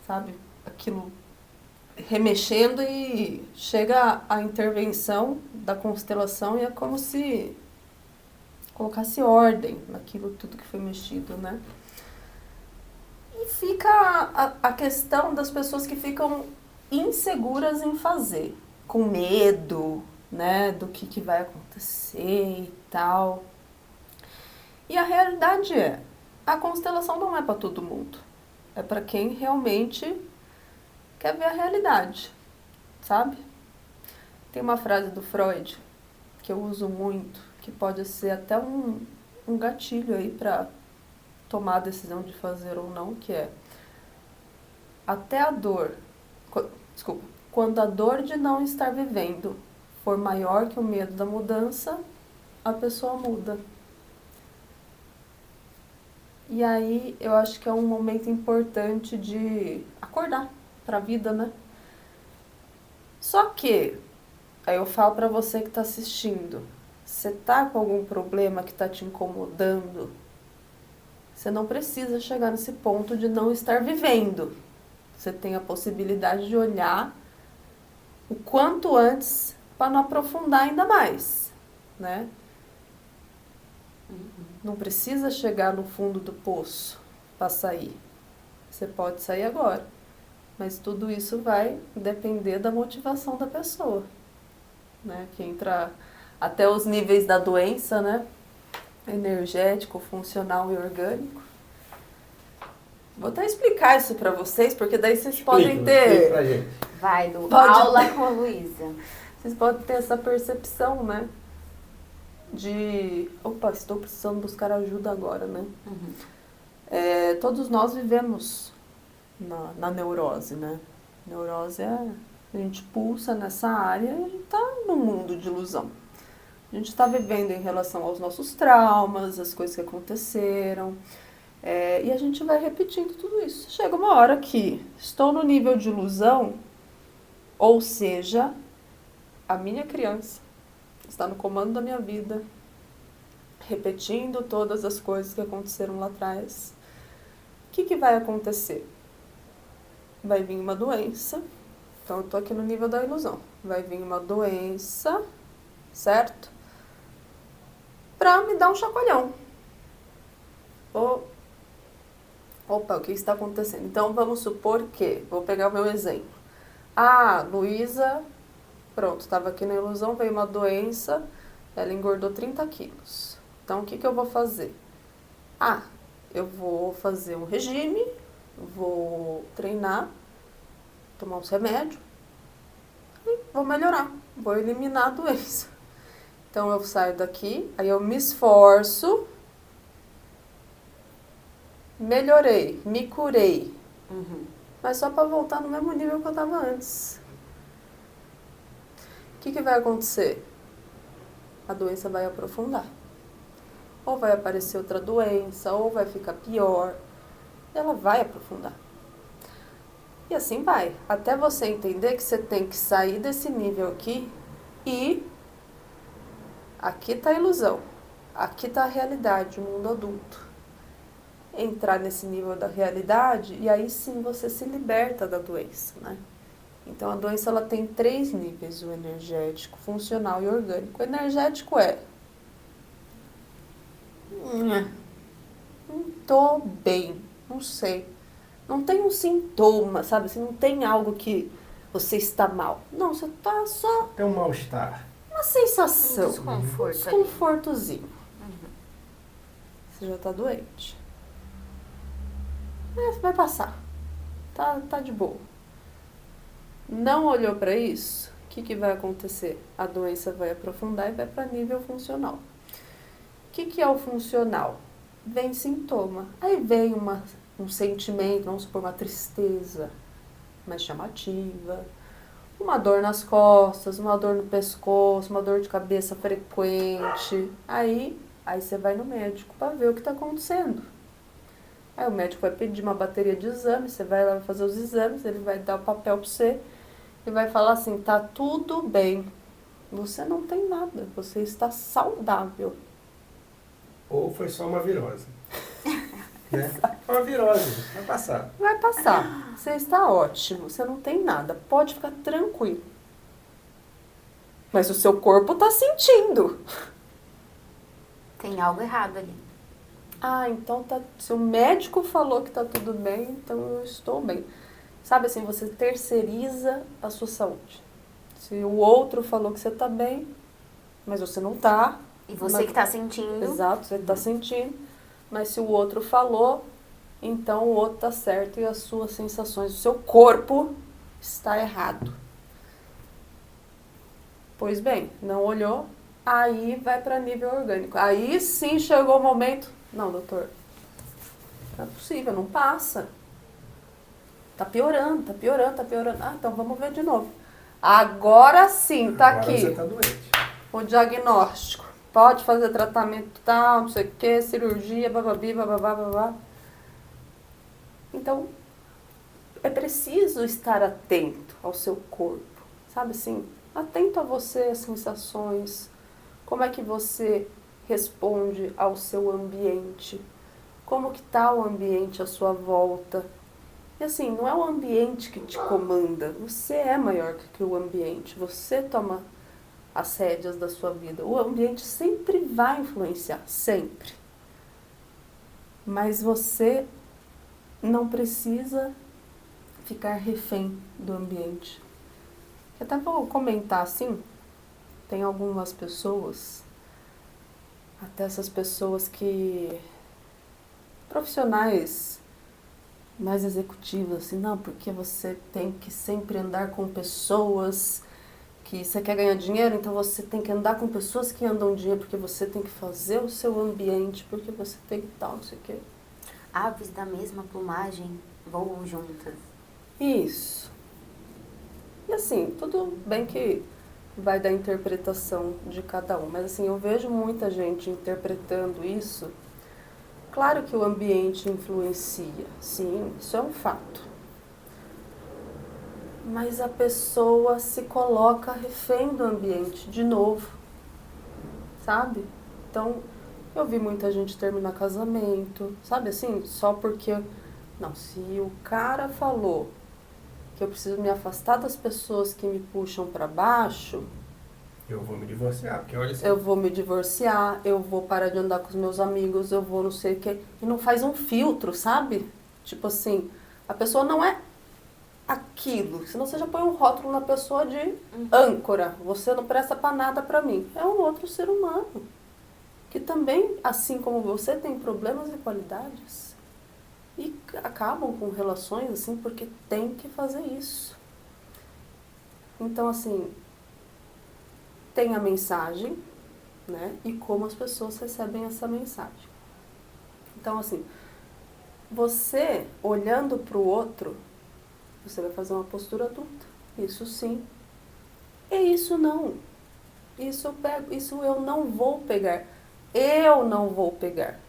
sabe, aquilo remexendo e chega a intervenção da constelação e é como se colocasse ordem naquilo tudo que foi mexido, né? E fica a questão das pessoas que ficam inseguras em fazer, com medo, né, do que vai acontecer e tal. E a realidade é, a constelação não é para todo mundo. É para quem realmente quer ver a realidade, sabe? Tem uma frase do Freud que eu uso muito, que pode ser até um gatilho aí para tomar a decisão de fazer ou não, que é até a dor, quando a dor de não estar vivendo for maior que o medo da mudança, a pessoa muda. E aí eu acho que é um momento importante de acordar para a vida, né? Só que, aí eu falo para você que está assistindo, você tá com algum problema que está te incomodando, você não precisa chegar nesse ponto de não estar vivendo. Você tem a possibilidade de olhar o quanto antes para não aprofundar ainda mais, né? Não precisa chegar no fundo do poço para sair. Você pode sair agora, mas tudo isso vai depender da motivação da pessoa, né? Que entra até os níveis da doença, né? Energético, funcional e orgânico. Vou até explicar isso para vocês, porque daí vocês podem ter... pra gente. Vai, Lu, aula com a Luísa. Vocês podem ter essa percepção, né? De, opa, estou precisando buscar ajuda agora, né? Uhum. Todos nós vivemos na neurose, né? Neurose a gente pulsa nessa área e a gente está num mundo de ilusão. A gente está vivendo em relação aos nossos traumas, as coisas que aconteceram, e a gente vai repetindo tudo isso. Chega uma hora que estou no nível de ilusão, ou seja, a minha criança está no comando da minha vida, repetindo todas as coisas que aconteceram lá atrás. O que vai acontecer? Vai vir uma doença, então eu estou aqui no nível da ilusão. Vai vir uma doença, certo? Para me dar um chacoalhão. Opa, o que está acontecendo? Então vamos supor que, vou pegar o meu exemplo. Luísa... Pronto, estava aqui na ilusão, veio uma doença, ela engordou 30 quilos. Então, o que eu vou fazer? Eu vou fazer um regime, vou treinar, tomar uns remédios e vou melhorar, vou eliminar a doença. Então, eu saio daqui, aí eu me esforço, melhorei, me curei, mas só para voltar no mesmo nível que eu estava antes. O que vai acontecer? A doença vai aprofundar. Ou vai aparecer outra doença, ou vai ficar pior. Ela vai aprofundar. E assim vai. Até você entender que você tem que sair desse nível aqui e aqui está a ilusão. Aqui está a realidade, o mundo adulto. Entrar nesse nível da realidade e aí sim você se liberta da doença, né? Então, a doença ela tem 3 níveis, o energético, funcional e orgânico. O energético é... não tô bem, não sei. Não tem um sintoma, sabe? Assim, não tem algo que você está mal. Não, você está só... Tem um mal-estar. Uma sensação. Desconforto. Desconfortozinho. Você já está doente. Mas vai passar. Tá de boa. Não olhou para isso? O que vai acontecer? A doença vai aprofundar e vai para nível funcional. O que é o funcional? Vem sintoma. Aí vem um sentimento, vamos supor, uma tristeza mais chamativa, uma dor nas costas, uma dor no pescoço, uma dor de cabeça frequente. Aí você vai no médico para ver o que está acontecendo. Aí o médico vai pedir uma bateria de exames, você vai lá fazer os exames, ele vai dar o papel para você e vai falar assim, tá tudo bem, você não tem nada, você está saudável. Ou foi só uma virose. Né? Uma virose, vai passar. Vai passar, você está ótimo, você não tem nada, pode ficar tranquilo. Mas o seu corpo está sentindo. Tem algo errado ali. Ah, então se o médico falou que tá tudo bem, então eu estou bem. Sabe assim, você terceiriza a sua saúde. Se o outro falou que você tá bem, mas você não tá. E você que tá sentindo. Exato, você tá sentindo. Mas se o outro falou, então o outro tá certo e as suas sensações, o seu corpo está errado. Pois bem, não olhou, aí vai para nível orgânico. Aí sim chegou o momento. Não, doutor, não é possível, não passa. Tá piorando, tá piorando, tá piorando. Ah, então vamos ver de novo. Agora sim, tá Agora aqui. Você tá doente. O diagnóstico. Pode fazer tratamento tal, não sei o que, cirurgia, bababi, bababá, babá. Então, é preciso estar atento ao seu corpo, sabe assim? Atento a você, as sensações, como é que você responde ao seu ambiente, como que está o ambiente à sua volta. E assim, não é o ambiente que te comanda, você é maior que o ambiente, você toma as rédeas da sua vida. O ambiente sempre vai influenciar, sempre. Mas você não precisa ficar refém do ambiente. Eu até vou comentar assim, tem algumas pessoas, até essas pessoas que, profissionais mais executivas, assim, não, porque você tem que sempre andar com pessoas que você quer ganhar dinheiro, então você tem que andar com pessoas que andam dinheiro, porque você tem que fazer o seu ambiente, porque você tem que tal, não sei o quê. Aves da mesma plumagem voam juntas. Isso. E assim, tudo bem que vai da interpretação de cada um, mas assim, eu vejo muita gente interpretando isso. Claro que o ambiente influencia, sim, isso é um fato. Mas a pessoa se coloca refém do ambiente de novo, sabe? Então, eu vi muita gente terminar casamento, sabe assim? Só porque... Não, se o cara falou que eu preciso me afastar das pessoas que me puxam para baixo... Eu vou me divorciar, porque olha assim... Eu vou me divorciar, eu vou parar de andar com os meus amigos, eu vou não sei o quê. E não faz um filtro, sabe? Tipo assim, a pessoa não é aquilo. Senão você já põe um rótulo na pessoa de âncora. Você não presta pra nada pra mim. É um outro ser humano. Que também, assim como você, tem problemas e qualidades. E acabam com relações assim porque tem que fazer isso. Então, assim, tem a mensagem, né? E como as pessoas recebem essa mensagem. Então, assim, você olhando pro outro, você vai fazer uma postura adulta. Isso sim. E isso não. Isso eu pego, isso eu não vou pegar. Eu não vou pegar.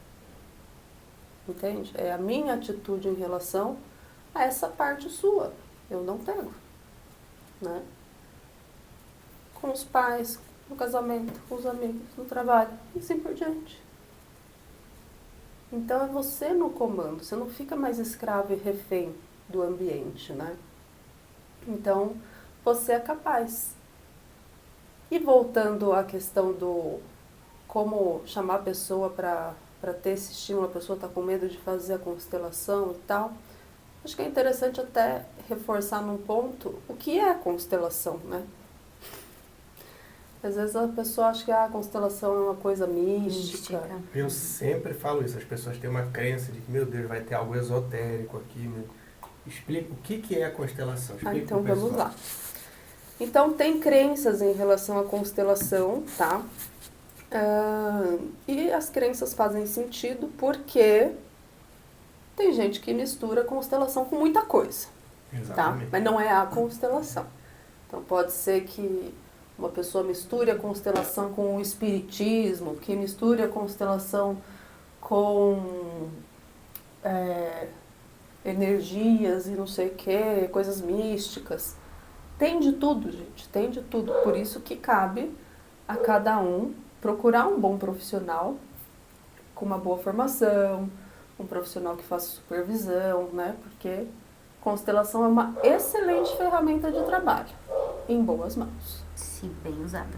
Entende? É a minha atitude em relação a essa parte sua. Eu não pego. Né? Com os pais, no casamento, com os amigos, no trabalho, e assim por diante. Então é você no comando. Você não fica mais escravo e refém do ambiente, né? Então, você é capaz. E voltando à questão do como chamar a pessoa para ter esse estímulo, a pessoa está com medo de fazer a constelação e tal, Acho que é interessante até reforçar num ponto o que é a constelação, né? Às vezes a pessoa acha que a constelação é uma coisa mística. Eu sempre falo isso, as pessoas têm uma crença de que, meu Deus, vai ter algo esotérico aqui. Né? Explica o que é a constelação. Explica Então vamos lá. Então tem crenças em relação à constelação, tá? E as crenças fazem sentido porque tem gente que mistura constelação com muita coisa. Exatamente. Tá? Mas não é a constelação. Então pode ser que uma pessoa misture a constelação com o espiritismo, que misture a constelação com energias e não sei o que, coisas místicas. Tem de tudo, gente, tem de tudo. Por isso que cabe a cada um procurar um bom profissional com uma boa formação, um profissional que faça supervisão, né? Porque constelação é uma excelente ferramenta de trabalho, em boas mãos. Sim, bem usada.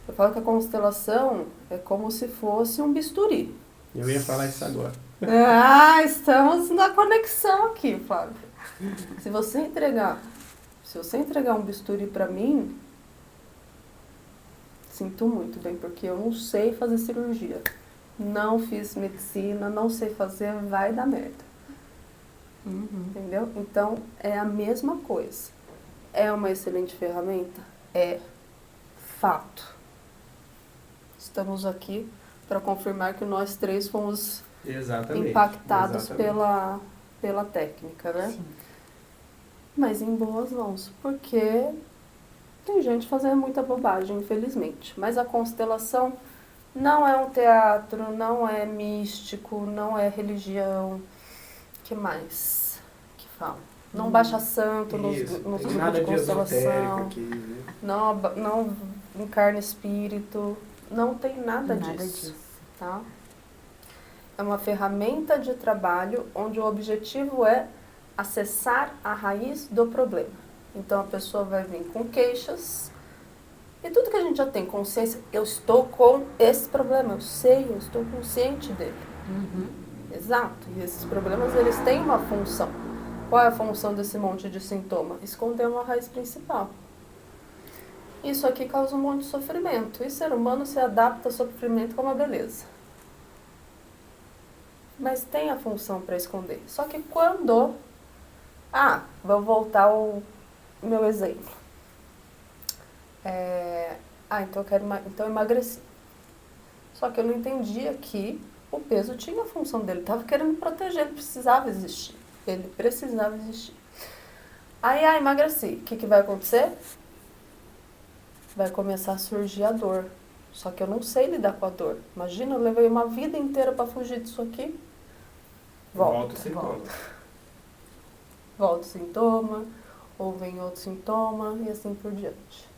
Eu falo que a constelação é como se fosse um bisturi. Eu ia falar isso agora. Estamos na conexão aqui, Flávio. Se você entregar um bisturi pra mim, sinto muito, bem, porque eu não sei fazer cirurgia. Não fiz medicina, não sei fazer, vai dar merda. Entendeu? Então, é a mesma coisa. É uma excelente ferramenta? É fato. Estamos aqui para confirmar que nós três fomos impactados pela técnica, né? Sim. Mas em boas mãos, porque tem gente fazendo muita bobagem, infelizmente. Mas a constelação não é um teatro, não é místico, não é religião. O que mais que fala? Não baixa santo nos grupos de constelação. Aqui, né? Não encarna espírito. Não tem nada disso. Tá? É uma ferramenta de trabalho onde o objetivo é acessar a raiz do problema. Então a pessoa vai vir com queixas e tudo que a gente já tem consciência, eu estou com esse problema, eu sei, eu estou consciente dele. Exato. E esses problemas, eles têm uma função. Qual é a função desse monte de sintoma? Esconder uma raiz principal. Isso aqui causa um monte de sofrimento. E o ser humano se adapta ao sofrimento com uma beleza. Mas tem a função para esconder. Só que quando... vou voltar ao meu exemplo. Então eu emagreci. Só que eu não entendia que o peso tinha a função dele. Ele estava querendo me proteger, ele precisava existir. Aí, emagreci. O que vai acontecer? Vai começar a surgir a dor. Só que eu não sei lidar com a dor. Imagina, eu levei uma vida inteira para fugir disso aqui. Volta o sintoma, ou vem outro sintoma e assim por diante.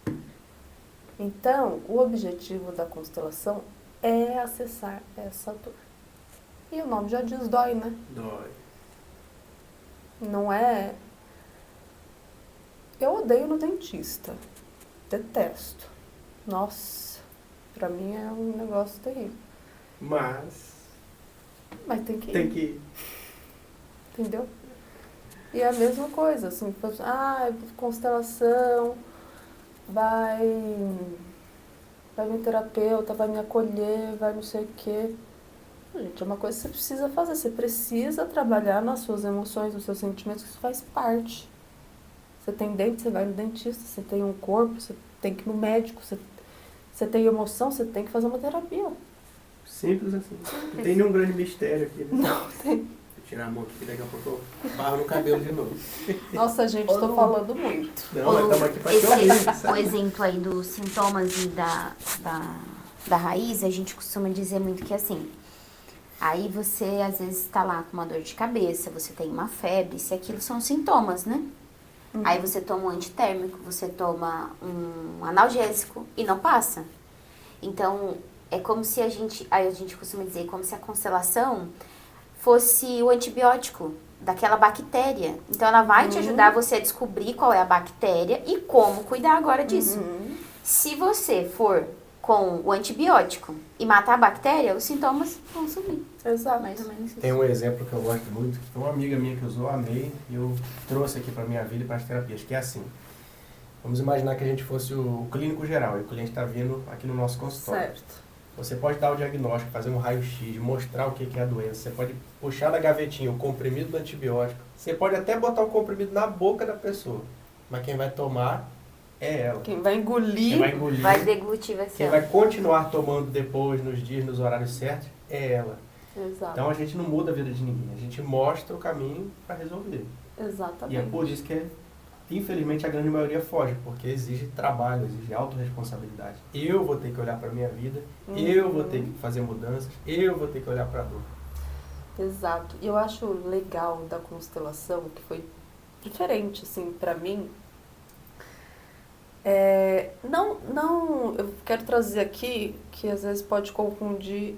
Então, o objetivo da constelação é acessar essa dor. E o nome já diz, dói, né? Dói. Não é... Eu odeio no dentista. Detesto. Nossa, pra mim é um negócio terrível. Mas tem que ir. Tem que ir. Entendeu? E é a mesma coisa, assim, constelação, vai vir terapeuta, vai me acolher, vai não sei o quê. Gente, é uma coisa que você precisa fazer, você precisa trabalhar nas suas emoções, nos seus sentimentos, que isso faz parte. Você tem dente, você vai no dentista, você tem um corpo, você tem que ir no médico, você tem emoção, você tem que fazer uma terapia. Simples assim. Não tem nenhum grande mistério aqui, né? Não tem. Vou tirar a mão aqui, daqui a pouco eu barro no cabelo de novo. Nossa, gente, estou falando muito. Não, mas estamos aqui para te ouvir. O exemplo aí dos sintomas e da raiz, a gente costuma dizer muito que assim, aí você às vezes está lá com uma dor de cabeça, você tem uma febre, se aquilo são sintomas, né? Aí você toma um antitérmico, você toma um analgésico e não passa. Então, é como se a gente costuma dizer, como se a constelação fosse o antibiótico daquela bactéria. Então, ela vai te ajudar você a descobrir qual é a bactéria e como cuidar agora disso. Se você for com o antibiótico e matar a bactéria, os sintomas vão sumir. Exato. Mais ou menos isso. Tem um exemplo que eu gosto muito, que foi uma amiga minha que usou, amei, e eu trouxe aqui para minha vida e para as terapias, que é assim. Vamos imaginar que a gente fosse o clínico geral e o cliente está vindo aqui no nosso consultório. Certo. Você pode dar o diagnóstico, fazer um raio-x, mostrar o que é a doença. Você pode puxar da gavetinha o comprimido do antibiótico. Você pode até botar o comprimido na boca da pessoa. Mas quem vai tomar é ela. Quem vai engolir, Quem vai engolir, Vai deglutir, vai ser. quem vai continuar tomando depois, nos dias, nos horários certos, é ela. Exato. Então a gente não muda a vida de ninguém. A gente mostra o caminho para resolver. Exatamente. E é por isso que, infelizmente, a grande maioria foge, porque exige trabalho, exige autorresponsabilidade. Eu vou ter que olhar para a minha vida, eu vou ter que fazer mudanças, eu vou ter que olhar para a dor. Exato. E eu acho legal da constelação, que foi diferente, assim, pra mim. Eu quero trazer aqui, que às vezes pode confundir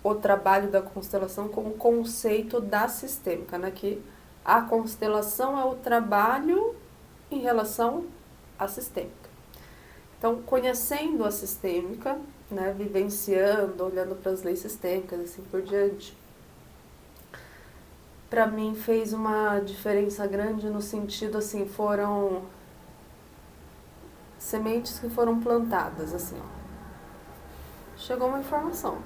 o trabalho da constelação com o conceito da sistêmica, né? Que a constelação é o trabalho em relação à sistêmica. Então, conhecendo a sistêmica, né, vivenciando, olhando para as leis sistêmicas, assim por diante, para mim fez uma diferença grande no sentido, assim, foram sementes que foram plantadas, assim, ó. Chegou uma informação,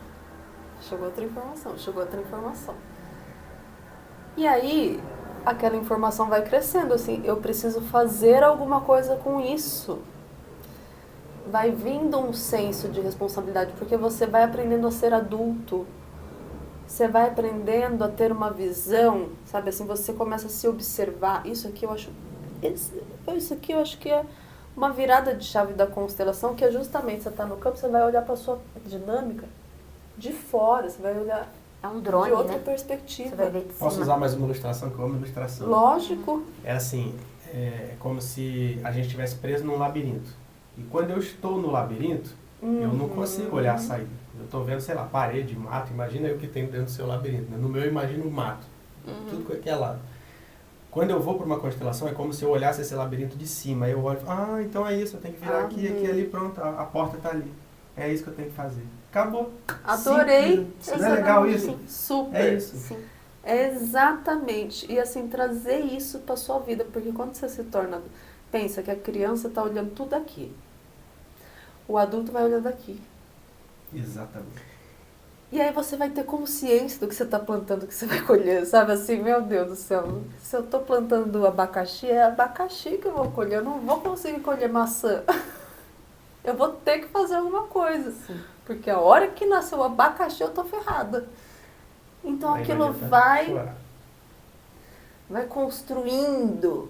chegou outra informação, chegou outra informação. E aí, aquela informação vai crescendo, assim, eu preciso fazer alguma coisa com isso. Vai vindo um senso de responsabilidade, porque você vai aprendendo a ser adulto, você vai aprendendo a ter uma visão, sabe, assim, você começa a se observar. Isso aqui eu acho que é uma virada de chave da constelação, que é justamente, você está no campo, você vai olhar para a sua dinâmica de fora, você vai olhar É um drone, de outra né? perspectiva. Você vai ver de Posso cima. usar mais uma ilustração, que eu amo ilustração? Lógico. É assim, é como se a gente estivesse preso num labirinto. E quando eu estou no labirinto, eu não consigo olhar a saída. Eu estou vendo, sei lá, parede, mato. Imagina eu que tenho dentro do seu labirinto. Né? No meu eu imagino o mato. Tudo que é lado. Quando eu vou para uma constelação, é como se eu olhasse esse labirinto de cima. Aí eu olho e falo, então é isso, eu tenho que virar aqui, aqui, ali, pronto, a porta está ali. É isso que eu tenho que fazer. Acabou. Adorei. Simples. Não é legal isso? Sim. Super. É isso. Sim. Exatamente. E assim, trazer isso para sua vida, porque quando você se torna... Pensa que a criança está olhando tudo aqui. O adulto vai olhando aqui. Exatamente. E aí você vai ter consciência do que você está plantando, do que você vai colher, sabe? Assim, meu Deus do céu, se eu estou plantando abacaxi, é abacaxi que eu vou colher. Eu não vou conseguir colher maçã. Eu vou ter que fazer alguma coisa. Sim. Porque a hora que nasceu o abacaxi, eu tô ferrada. Então Aí aquilo chorar. vai construindo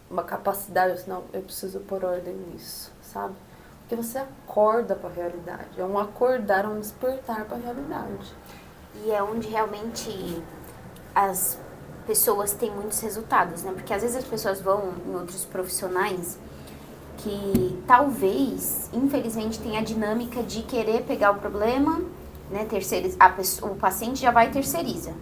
uma capacidade, assim, não, eu preciso pôr ordem nisso, sabe? Porque você acorda para a realidade. É um acordar, um despertar para a realidade. E é onde realmente as pessoas têm muitos resultados, né? Porque às vezes as pessoas vão em outros profissionais que talvez, infelizmente, tenha a dinâmica de querer pegar o problema, né? O paciente já vai e terceiriza.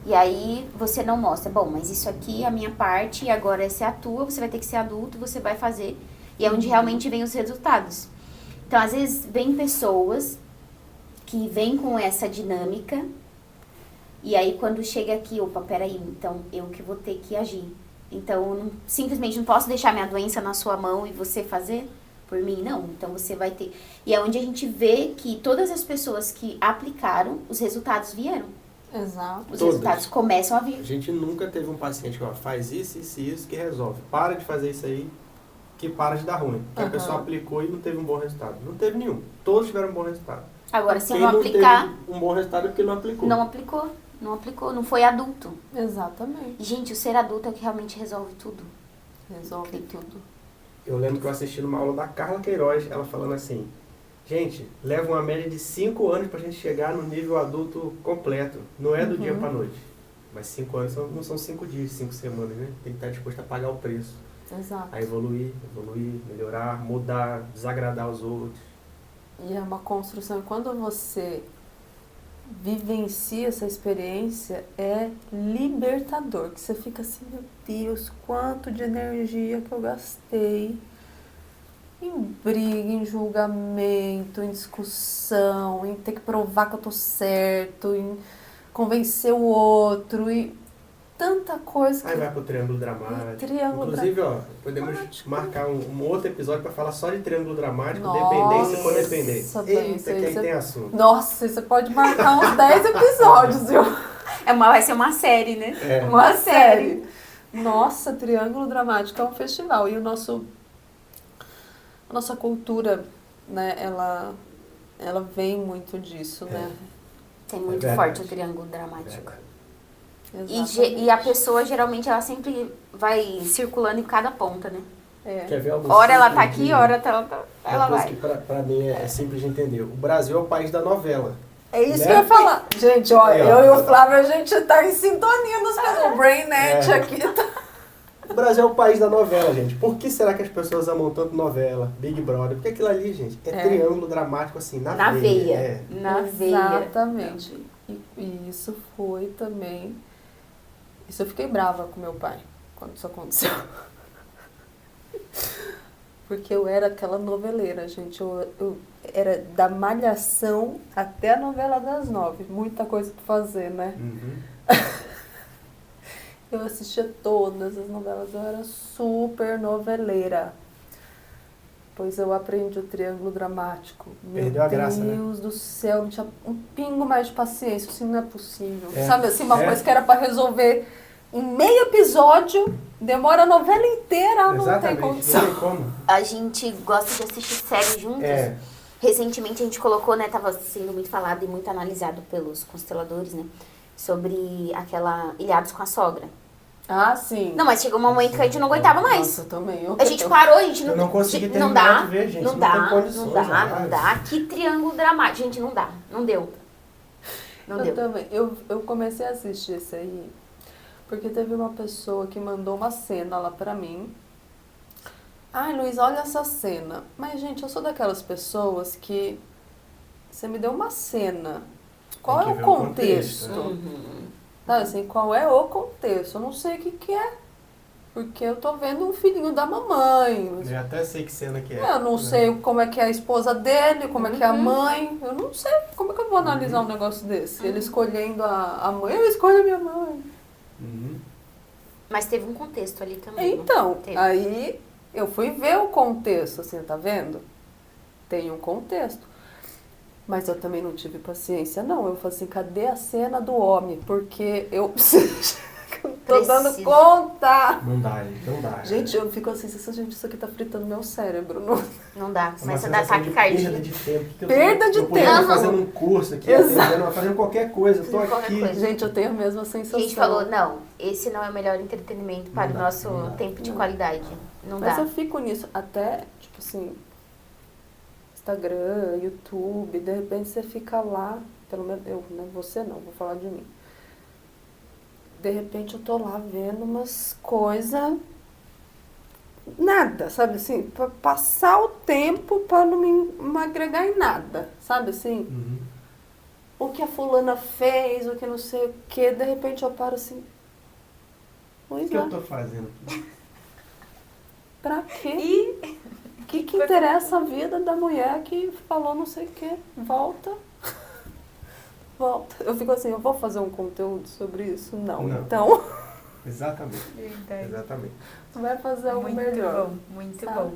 E aí você não mostra, bom, mas isso aqui é a minha parte e agora essa é a tua, você vai ter que ser adulto, você vai fazer. E é onde realmente vem os resultados. Então, às vezes, vem pessoas que vêm com essa dinâmica e aí quando chega aqui, opa, peraí, então eu que vou ter que agir. Então, eu simplesmente não posso deixar minha doença na sua mão e você fazer por mim, não. Então, você vai ter... E é onde a gente vê que todas as pessoas que aplicaram, os resultados vieram. Exato. Os Todas. resultados começam a vir. A gente nunca teve um paciente que faz isso, isso e isso que resolve. Para de fazer isso aí, que para de dar ruim. Que a pessoa aplicou e não teve um bom resultado. Não teve nenhum. Todos tiveram um bom resultado. Agora, se eu Quem não aplicar... teve um bom resultado é porque não aplicou. Não aplicou, não foi adulto. Exatamente. Gente, o ser adulto é o que realmente resolve tudo. Resolve tudo. Eu lembro que eu assisti numa aula da Carla Queiroz, ela falando assim, gente, leva uma média de 5 anos pra gente chegar no nível adulto completo. Não é do dia pra noite. Mas 5 anos não são 5 dias, 5 semanas, né? Tem que estar disposto a pagar o preço. Exato. A evoluir, melhorar, mudar, desagradar os outros. E é uma construção. Quando você vivencia essa experiência, é libertador. Que você fica assim, meu Deus, quanto de energia que eu gastei em briga, em julgamento, em discussão, em ter que provar que eu tô certo, em convencer o outro e tanta coisa. Aí vai pro triângulo dramático. Inclusive, ó, podemos marcar um outro episódio para falar só de triângulo dramático, Nossa, dependência e codependência. Eita, que aí tem assunto. Nossa, você pode marcar uns 10 episódios, viu? Vai ser uma série, né? É. Uma série. Nossa, Triângulo Dramático é um festival. E a nossa cultura, né, ela vem muito disso, né? Tem muito forte o triângulo dramático. Exatamente. E a pessoa, geralmente, ela sempre vai circulando em cada ponta, né? Quer ver algo Hora ela simples tá aqui, de- hora ela uma coisa vai. que pra mim é simples de entender. O Brasil é o país da novela. É isso né? que eu ia falar. Gente, ó, Aí, ó. eu e o Flávio, a gente tá em sintonia nos o BrainNet aqui. O Brasil é o país da novela, gente. Por que será que as pessoas amam tanto novela, Big Brother? Porque aquilo ali, gente, é triângulo dramático, assim, na veia. É. Na veia. Exatamente. E isso foi também... Isso eu fiquei brava com meu pai, quando isso aconteceu. Porque eu era aquela noveleira, gente. Eu era da Malhação até a novela das 9. Muita coisa pra fazer, né? Uhum. Eu assistia todas as novelas, eu era super noveleira. Pois eu aprendi o triângulo dramático. Perdeu a graça, né? Meu Deus do céu, não tinha um pingo mais de paciência, assim, não é possível. É. Sabe assim, uma É. coisa que era pra resolver em meio episódio, demora a novela inteira, não tem Exatamente, condição. não tem como. A gente gosta de assistir séries juntos. É. Recentemente a gente colocou, né, tava sendo muito falado e muito analisado pelos consteladores, né, sobre aquela Ilhados com a Sogra. Ah, sim. Não, mas chegou um momento que a gente não aguentava mais. Nossa, também. A gente parou, a gente Eu não consegui não terminar dá, de ver, gente, não não dá, tem condições, não dá, rapaz. não dá. Que triângulo dramático, gente, não dá, não deu. Não Eu deu. também. Eu comecei a assistir esse aí porque teve uma pessoa que mandou uma cena lá pra mim. Ai, Luiz, olha essa cena. Mas, gente, eu sou daquelas pessoas que você me deu uma cena. Qual Tem é que o ver o contexto? contexto, Sabe assim, qual é o contexto? Eu não sei o que é. Porque eu tô vendo um filhinho da mamãe. Eu até sei que cena que é. Eu não sei como é que é a esposa dele, como é que é a mãe. Eu não sei como é que eu vou analisar um negócio desse. Ele escolhendo a mãe, eu escolho a minha mãe. Uhum. Mas teve um contexto ali também. Então, Teve. aí eu fui ver o contexto, assim, tá vendo? Tem um contexto. Mas eu também não tive paciência, não. Eu falei assim, cadê a cena do homem? Porque eu preciso... eu tô dando Preciso. conta. Não dá, gente, não dá. Gente, eu fico assim, gente, isso aqui tá fritando meu cérebro. Não... Não dá, É uma começa a dar sensação ataque de cardíaco. perda de tempo. Que Perda de eu podia estar tempo. fazendo um curso aqui, Exato. atendendo, fazendo qualquer coisa. Eu tô Qualquer aqui. coisa. Gente, eu tenho a mesma A sensação. gente falou, não, esse não é o melhor entretenimento para Não o dá, nosso não dá. tempo de Não. qualidade. Não Mas dá. eu fico nisso, até, tipo assim, Instagram, YouTube, de repente você fica lá, pelo menos eu, né? Você não, vou falar de mim. De repente eu tô lá vendo umas coisas, nada, sabe assim, pra passar o tempo pra não me agregar em nada, sabe assim? Uhum. O que a fulana fez, o que não sei o que, de repente eu paro assim, O pois que eu é, tô fazendo? pra quê? O que interessa a vida da mulher que falou não sei o que? Volta. Volta. Eu fico assim, eu vou fazer um conteúdo sobre isso? Não. Não. Então, Exatamente. Exatamente. tu vai fazer algo melhor. muito sabe? bom.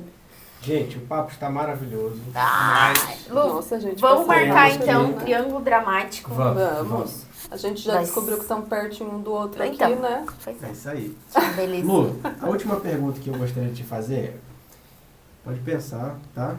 Gente, o papo está maravilhoso. Ai, mas Lu, Nossa, gente, vamos passei marcar longe então ali, um né? triângulo dramático. Vamos. A gente já Nós- descobriu que estamos pertinho um do outro Então. aqui, né? Pois É é. isso aí. Beleza. Lu, a última pergunta que eu gostaria de te fazer é, pode pensar, tá?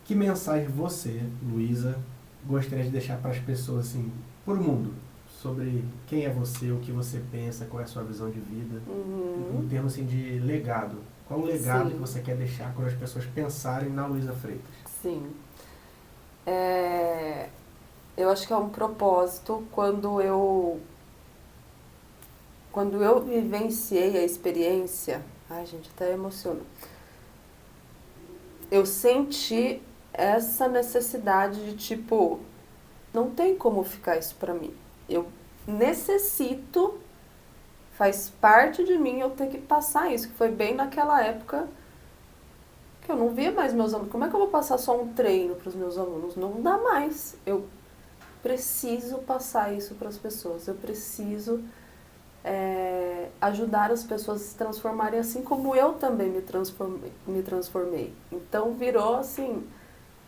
Que mensagem você, Luísa, gostaria de deixar para as pessoas, assim, por mundo, sobre quem é você, o que você pensa, qual é a sua visão de vida, em termos, assim, de legado. Qual o legado Sim. que você quer deixar quando as pessoas pensarem na Luísa Freitas? Sim. Eu acho que é um propósito quando eu vivenciei a experiência. Ai, gente, até emociona. Eu senti essa necessidade de tipo, não tem como ficar isso pra mim. Eu necessito, faz parte de mim eu ter que passar isso, que foi bem naquela época que eu não via mais meus alunos. Como é que eu vou passar só um treino para os meus alunos? Não dá mais. Eu preciso passar isso para as pessoas. Eu preciso ajudar as pessoas a se transformarem assim como eu também me transformei. Então virou assim,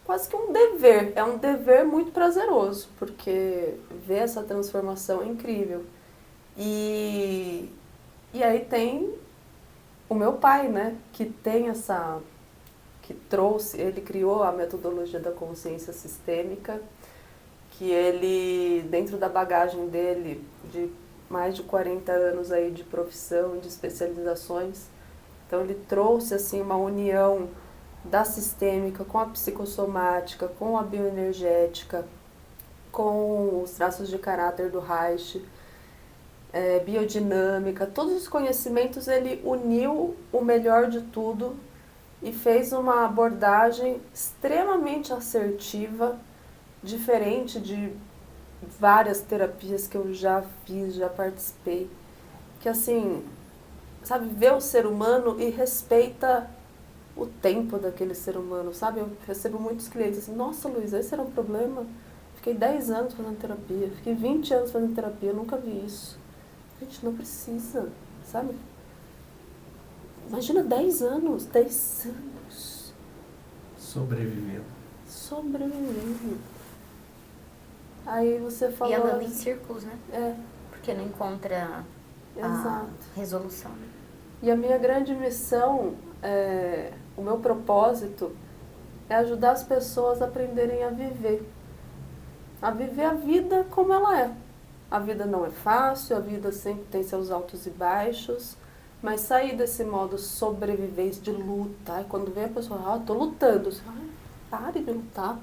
quase que um dever. É um dever muito prazeroso, porque ver essa transformação é incrível. E aí tem o meu pai, né, que trouxe, ele criou a metodologia da consciência sistêmica, que ele, dentro da bagagem dele, de mais de 40 anos aí de profissão, de especializações, então ele trouxe assim uma união da sistêmica com a psicossomática, com a bioenergética, com os traços de caráter do Reich, biodinâmica, todos os conhecimentos ele uniu o melhor de tudo e fez uma abordagem extremamente assertiva, diferente de várias terapias que eu já fiz, já participei, que assim, sabe, vê o ser humano e respeita o tempo daquele ser humano, sabe? Eu recebo muitos clientes assim, nossa, Luísa, esse era um problema? Fiquei 10 anos fazendo terapia, fiquei 20 anos fazendo terapia, eu nunca vi isso. Gente, não precisa, sabe? Imagina 10 anos. Sobrevivendo. Aí você falou... E andando em círculos, né? É. Porque não encontra a resolução. E a minha grande missão, o meu propósito, é ajudar as pessoas a aprenderem a viver. A viver a vida como ela é. A vida não é fácil, a vida sempre tem seus altos e baixos, mas sair desse modo sobrevivência de luta, e quando vem a pessoa, tô lutando, você fala, pare de lutar.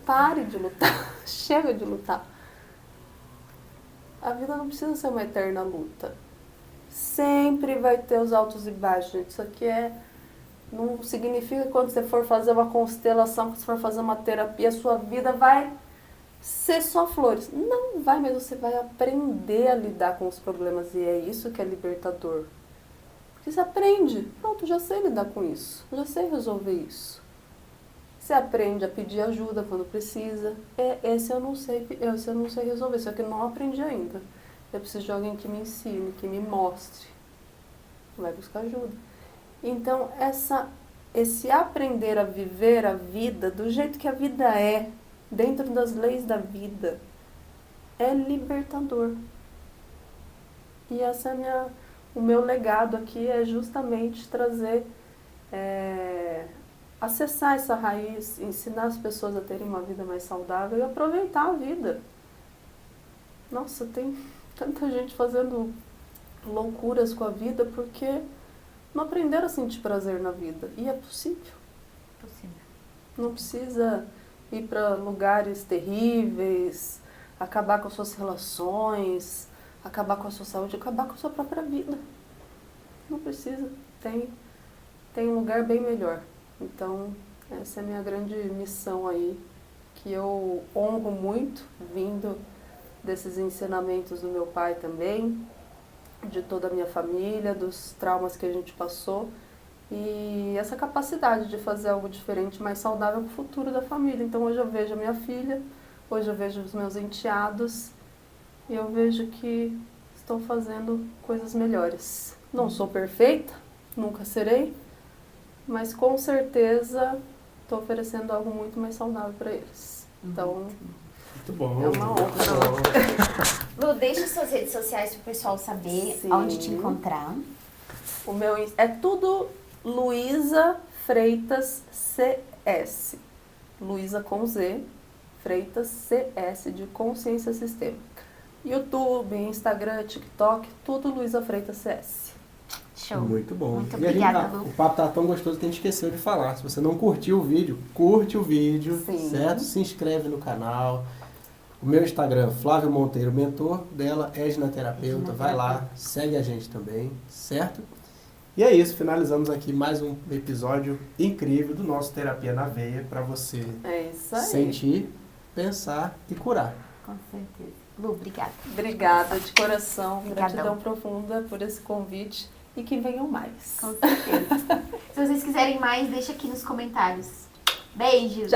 Pare de lutar, chega de lutar. A vida não precisa ser uma eterna luta. Sempre vai ter os altos e baixos, gente. Isso aqui não significa que quando você for fazer uma constelação, quando você for fazer uma terapia, a sua vida vai ser só flores. Não vai, mas você vai aprender a lidar com os problemas e é isso que é libertador. Porque você aprende, pronto, já sei lidar com isso, já sei resolver isso. Você aprende a pedir ajuda quando precisa. Esse eu não sei resolver, isso aqui eu não aprendi ainda. Eu preciso de alguém que me ensine, que me mostre. Vai buscar ajuda. Então, esse aprender a viver a vida do jeito que a vida é, dentro das leis da vida, é libertador. E essa é o meu legado aqui, é justamente trazer, acessar essa raiz, ensinar as pessoas a terem uma vida mais saudável e aproveitar a vida. Nossa, tem tanta gente fazendo loucuras com a vida porque não aprenderam a sentir prazer na vida. E é possível. Não precisa ir para lugares terríveis, acabar com as suas relações, acabar com a sua saúde, acabar com a sua própria vida. Não precisa. Tem um lugar bem melhor. Então, essa é a minha grande missão aí, que eu honro muito, vindo desses ensinamentos do meu pai também, de toda a minha família, dos traumas que a gente passou, e essa capacidade de fazer algo diferente, mais saudável para o futuro da família. Então hoje eu vejo a minha filha, hoje eu vejo os meus enteados, e eu vejo que estou fazendo coisas melhores. Não sou perfeita, nunca serei, mas com certeza estou oferecendo algo muito mais saudável para eles. Então, muito bom. É uma honra. Lu, deixa suas redes sociais para o pessoal saber onde te encontrar. O meu é tudo Luísa Freitas CS. Luísa com Z, Freitas CS, de Consciência Sistêmica. YouTube, Instagram, TikTok, tudo Luísa Freitas CS. Show. Muito bom. Muito obrigada, Lu. O papo tá tão gostoso que a gente esqueceu de falar. Se você não curtiu o vídeo, curte o vídeo, certo? Se inscreve no canal. O meu Instagram, Flávio Monteiro Mentor, dela, Edna Terapeuta. Vai lá, segue a gente também, certo? E é isso, finalizamos aqui mais um episódio incrível do nosso Terapia na Veia, para você sentir, pensar e curar. Com certeza. Lu, obrigada. Obrigada de coração, gratidão profunda por esse convite. e que venham mais. Com certeza. Se vocês quiserem mais, deixa aqui nos comentários. Beijos!